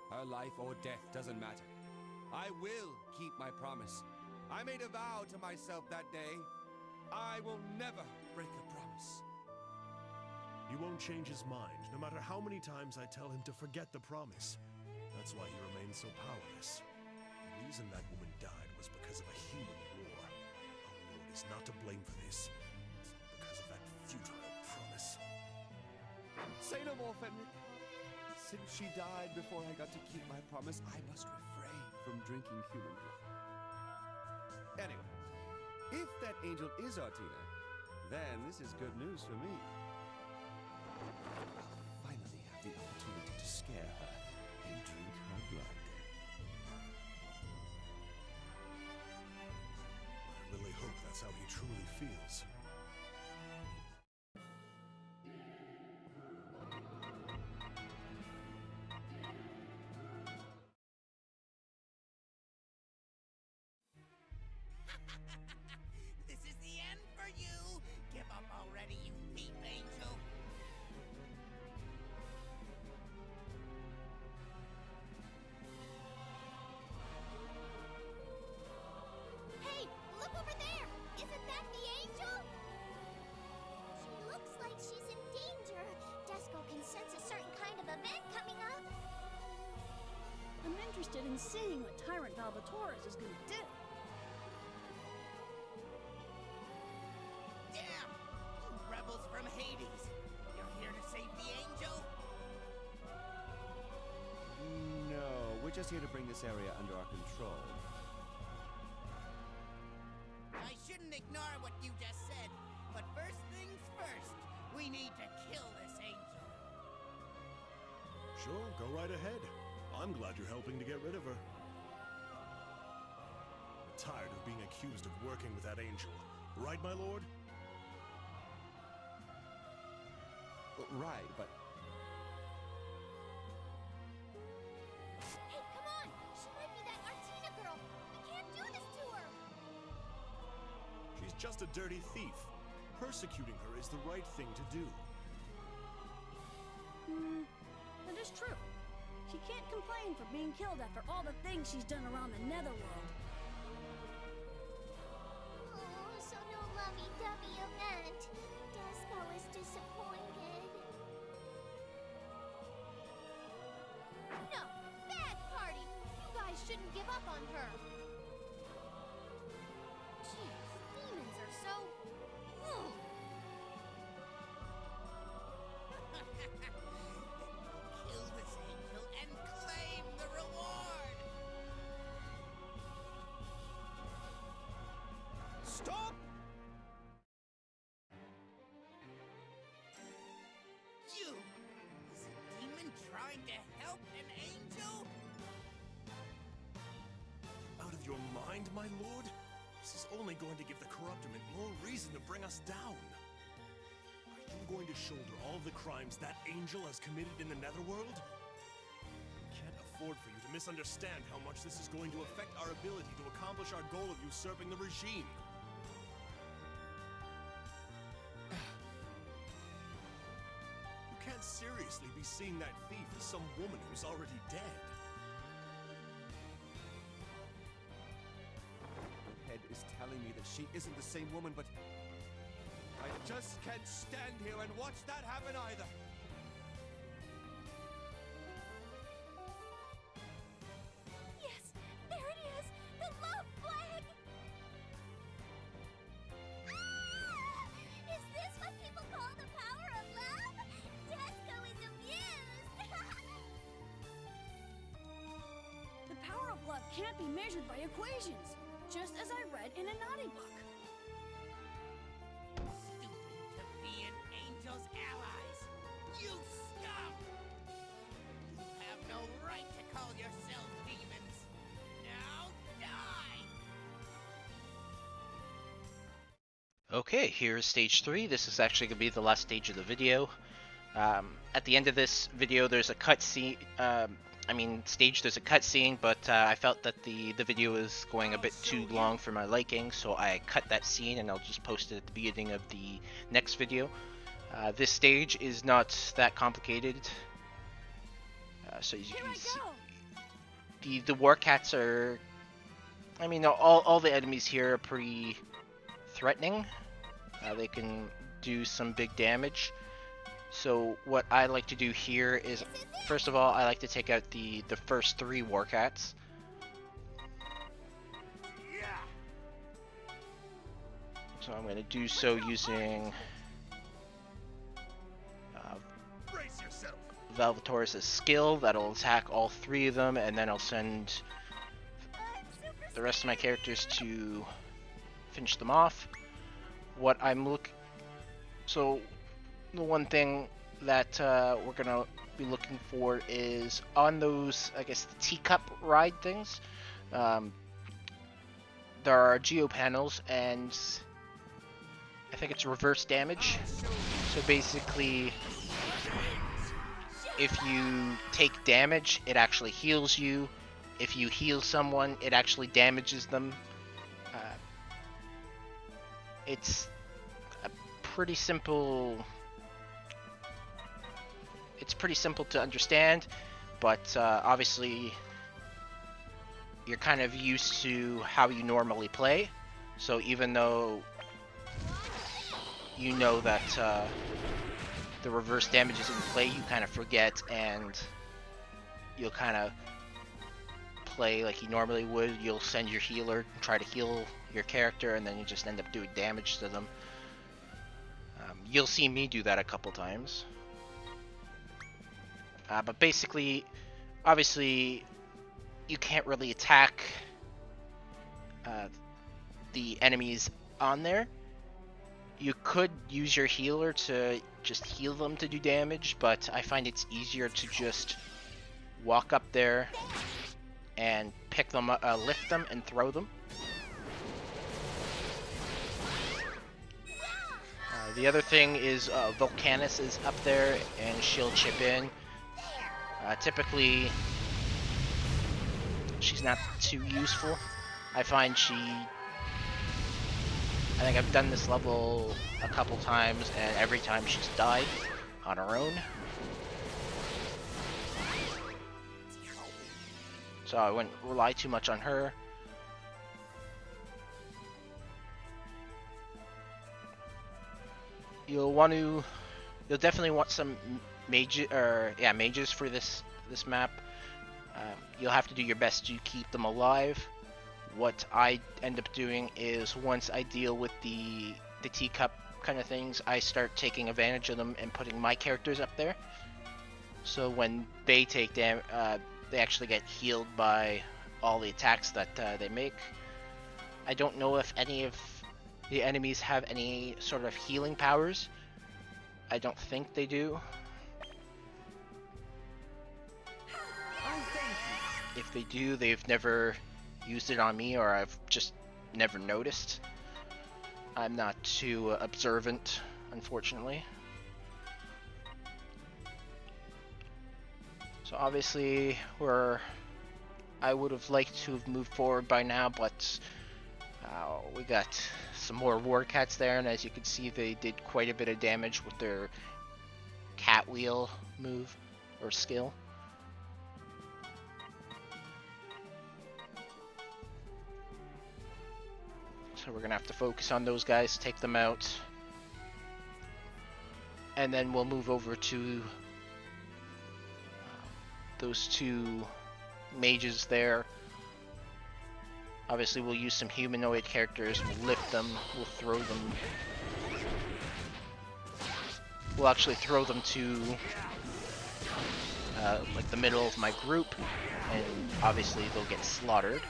Speaker 3: Her life or death doesn't matter. I will keep my promise. I made a vow to myself that day. I will never break a promise.
Speaker 5: He won't change his mind, no matter how many times I tell him to forget the promise. That's why he remains so powerless. The reason that woman died was because of a human war. Our Lord is not to blame for this. It's because of that futile promise.
Speaker 3: Say no more, Fenric. Since she died before I got to keep my promise, I must refrain from drinking human blood. Anyway, if that angel is Artina, then this is good news for me. I'll finally have the opportunity to scare her and drink her blood.
Speaker 5: I really hope that's how he truly feels.
Speaker 7: This is the end for you! Give up already, you thief angel!
Speaker 8: Hey, look over there! Isn't that the angel? She looks like she's in danger. Desco can sense a certain kind of event coming up.
Speaker 2: I'm interested in seeing what Tyrant Valvatores is gonna do.
Speaker 7: Damn! You rebels from Hades! You're here to save the angel?
Speaker 3: No, we're just here to bring this area under our control.
Speaker 7: I shouldn't ignore what you just said, but first things first, we need to kill this angel.
Speaker 5: Sure, go right ahead. I'm glad you're helping to get rid of her. I'm tired of being accused of working with that angel. Right, my lord?
Speaker 3: Right, but
Speaker 8: Hey, come on! She might be that Artina girl! We can't do this to her!
Speaker 5: She's just a dirty thief. Persecuting her is the right thing to do.
Speaker 2: That is true. She can't complain for being killed after all the things she's done around the Netherworld.
Speaker 8: Oh, so no lovey-dovey event. Desco is disappointed. No, bad party! You guys shouldn't give up on her. Jeez, demons are so... Ugh.
Speaker 7: Kill this angel and claim the reward!
Speaker 3: stop!
Speaker 7: You! Is a demon trying to help an angel?
Speaker 5: Out of your mind, my lord? This is only going to give the Corruptiment more reason to bring us down. Are you going to shoulder all the crimes that angel has committed in the Netherworld? I can't afford for you to misunderstand how much this is going to affect our ability to accomplish our goal of usurping the regime. You can't seriously be seeing that thief as some woman who's already dead.
Speaker 3: Head is telling me that she isn't the same woman, but I just can't stand here and watch that happen either.
Speaker 8: Yes, there it is! The love flag! Ah! Is this what people call the power of love? Desco is amused!
Speaker 2: The power of love can't be measured by equations, just as I read in a naughty book.
Speaker 7: Stupid to be an angel's allies! You scum! You have no right to call yourselves demons! Now die!
Speaker 1: Okay, here's stage 3. This is actually going to be the last stage of the video. At the end of this video, there's a cutscene. Stage. There's a cutscene, but I felt that the video was going a bit too long for my liking, so I cut that scene, and I'll just post it at the beginning of the next video. This stage is not that complicated. So as you can see, the war cats are. I mean, all the enemies here are pretty threatening. They can do some big damage. So what I like to do here is, first of all, I like to take out the first 3 war cats. So I'm going to do so using Valvatoris' skill. That'll attack all 3 of them, and then I'll send the rest of my characters to finish them off. So the one thing that we're gonna be looking for is on those, I guess, the teacup ride things. There are geo panels, and I think it's reverse damage. So basically, if you take damage, it actually heals you. If you heal someone, it actually damages them. It's a pretty simple. It's pretty simple to understand, but obviously you're kind of used to how you normally play. So even though you know that the reverse damage is in play, you kind of forget, and you'll kind of play like you normally would. You'll send your healer and try to heal your character, and then you just end up doing damage to them. You'll see me do that a couple times. But basically, obviously, you can't really attack the enemies on there. You could use your healer to just heal them to do damage, but I find it's easier to just walk up there and pick them up, lift them, and throw them. The other thing is Volcanus is up there, and she'll chip in. Typically, she's not too useful. I find I think I've done this level a couple times, and every time she's died on her own. So I wouldn't rely too much on her. You'll definitely want some mages for this map. You'll have to do your best to keep them alive. What I end up doing is, once I deal with the teacup kind of things, I start taking advantage of them and putting my characters up there. So when they take damage, they actually get healed by all the attacks that they make. I don't know if any of the enemies have any sort of healing powers. I don't think they do. If they do, they've never used it on me, or I've just never noticed. I'm not too observant, unfortunately. So obviously, I would have liked to have moved forward by now, but we got some more war cats there, and as you can see, they did quite a bit of damage with their cat wheel move or skill. So we're gonna have to focus on those guys, take them out, and then we'll move over to those 2 mages there. Obviously, we'll use some humanoid characters. We'll lift them. We'll throw them. We'll actually throw them to like the middle of my group, and obviously they'll get slaughtered.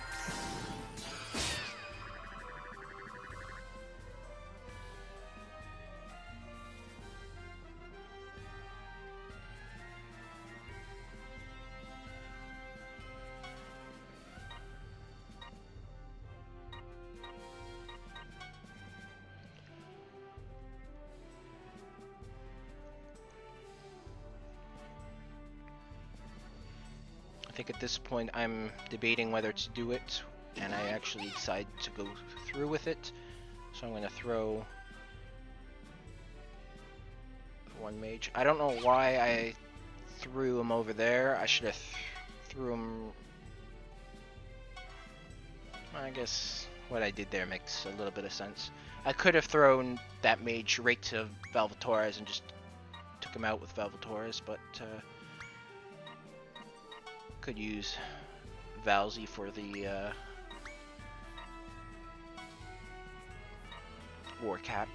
Speaker 1: think at this point I'm debating whether to do it, and I actually decide to go through with it. So I'm going to throw one mage. I don't know why I threw him over there. I should have threw him... I guess what I did there makes a little bit of sense. I could have thrown that mage right to Velvetores and just took him out with Velvetores, but could use Valzy for the War Cap.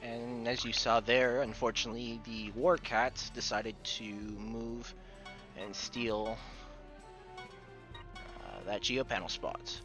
Speaker 1: And as you saw there, unfortunately, the War Cat decided to move and steal that geopanel spot.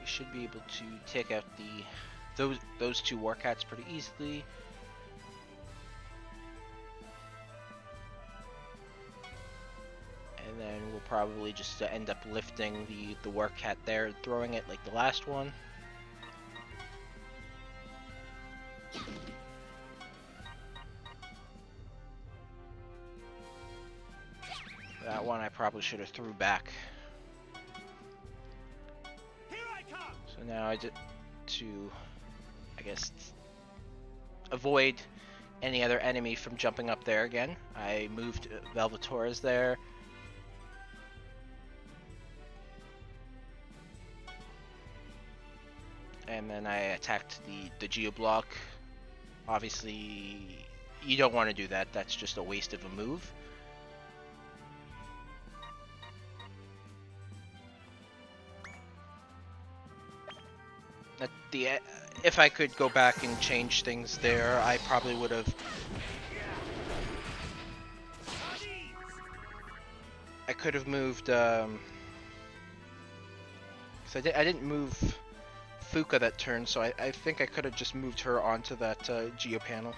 Speaker 1: You should be able to take out those two War Cats pretty easily. And then we'll probably just end up lifting the War Cat there and throwing it like the last one. That one I probably should have threw back. So now I did to, I guess, avoid any other enemy from jumping up there again. I moved Velvetores there. And then I attacked the Geoblock. Obviously, you don't want to do that. That's just a waste of a move. If I could go back and change things there, I probably would have. I could have moved. Cause I didn't move Fuka that turn, so I think I could have just moved her onto that Geopanel,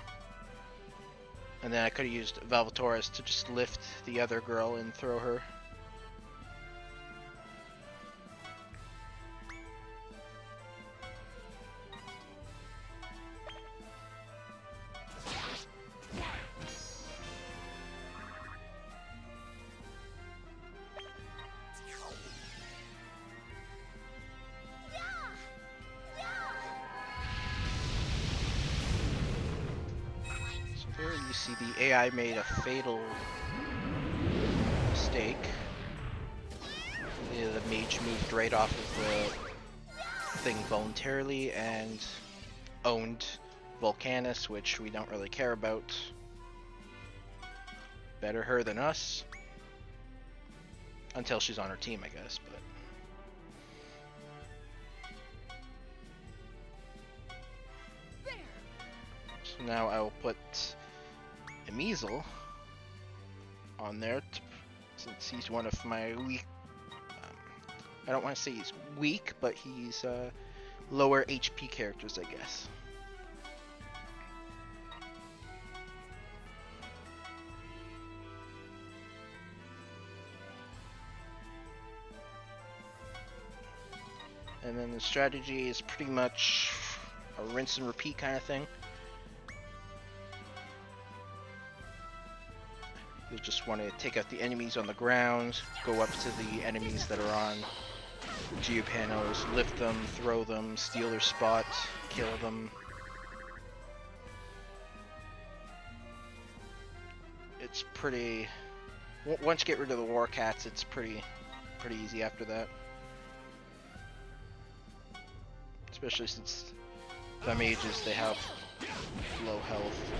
Speaker 1: and then I could have used Velvetores to just lift the other girl and throw her. Here you see the AI made a fatal mistake. The mage moved right off of the thing voluntarily and owned Volcanus, which we don't really care about. Better her than us. Until she's on her team, I guess, but... So now I will put a Measle on there, since he's one of my weak... I don't want to say he's weak, but he's lower HP characters, I guess. And then the strategy is pretty much a rinse and repeat kind of thing. You'll just want to take out the enemies on the ground, go up to the enemies that are on geopanels, lift them, throw them, steal their spot, kill them. It's pretty... Once you get rid of the war cats, it's pretty easy after that. Especially since the mages, they have low health.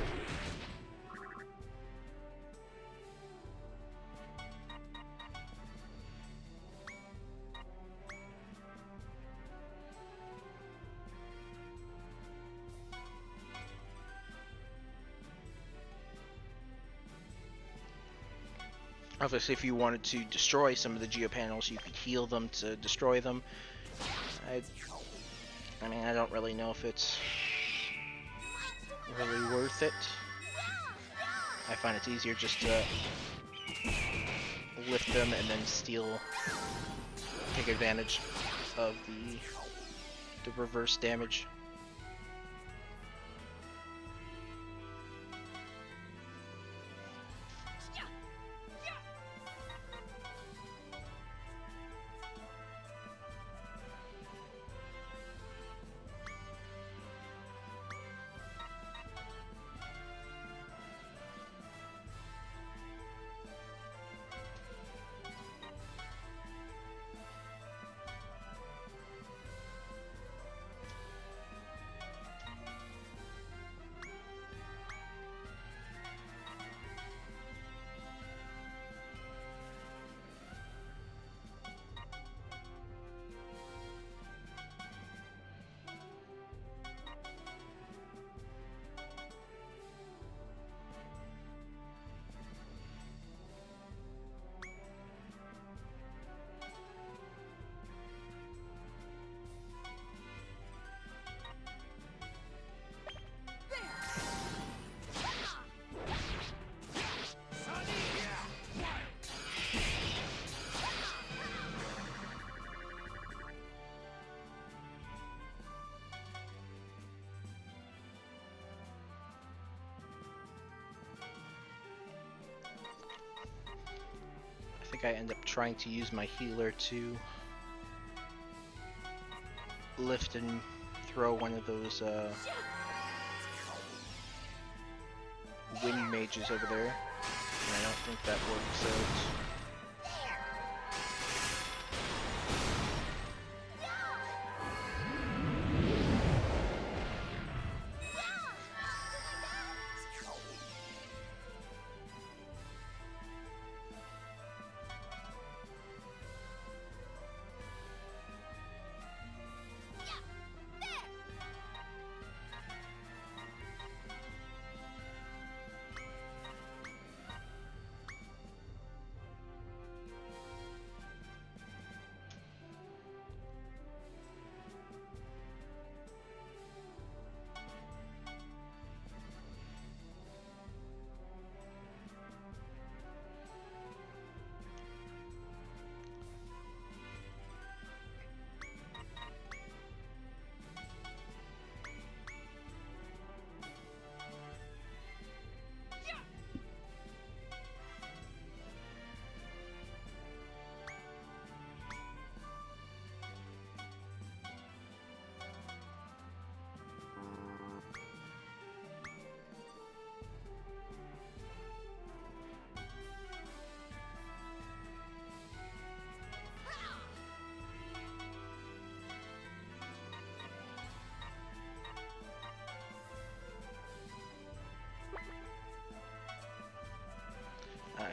Speaker 1: Obviously, if you wanted to destroy some of the geopanels, you could heal them to destroy them. I mean, I don't really know if it's really worth it. I find it's easier just to lift them and then take advantage of the reverse damage. I end up trying to use my healer to lift and throw one of those wind mages over there, and I don't think that works out.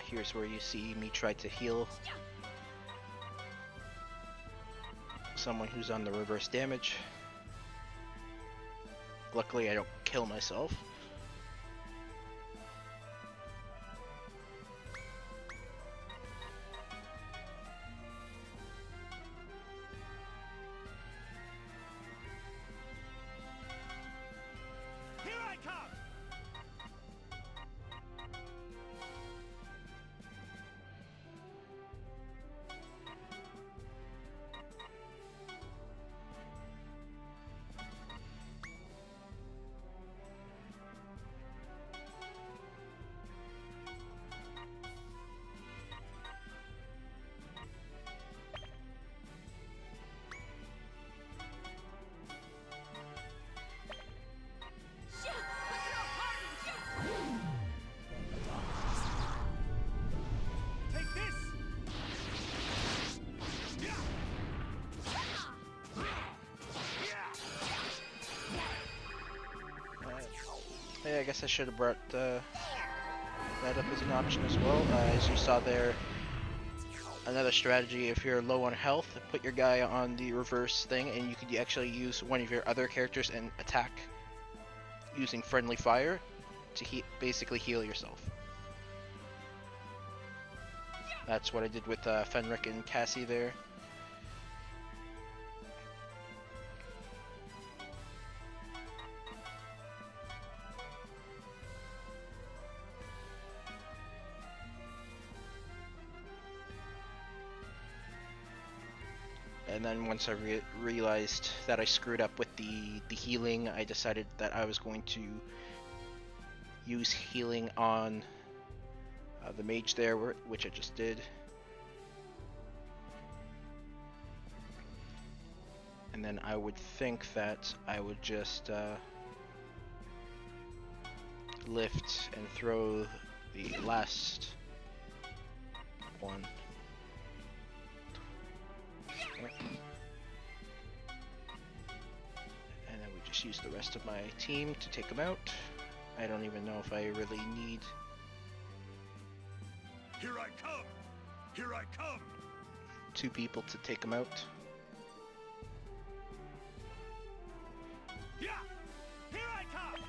Speaker 1: Here's where you see me try to heal someone who's on the reverse damage. Luckily, I don't kill myself. Yeah, I guess I should have brought that up as an option as well. As you saw there, another strategy, if you're low on health, put your guy on the reverse thing, and you could actually use one of your other characters and attack using friendly fire to basically heal yourself. That's what I did with Fenric and Cassie there. And then once I realized that I screwed up with the healing, I decided that I was going to use healing on the mage there, which I just did. And then I would think that I would just lift and throw the last one. And then we just use the rest of my team to take them out. I don't even know if I really need...
Speaker 5: Here I come! Here I come!
Speaker 1: 2 people to take them out.
Speaker 5: Yeah! Here I come!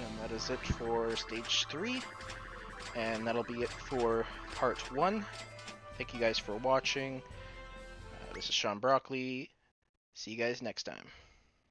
Speaker 1: And that is it for stage 3. And that'll be it for part 1. Thank you guys for watching. This is Sean Broccoli. See you guys next time.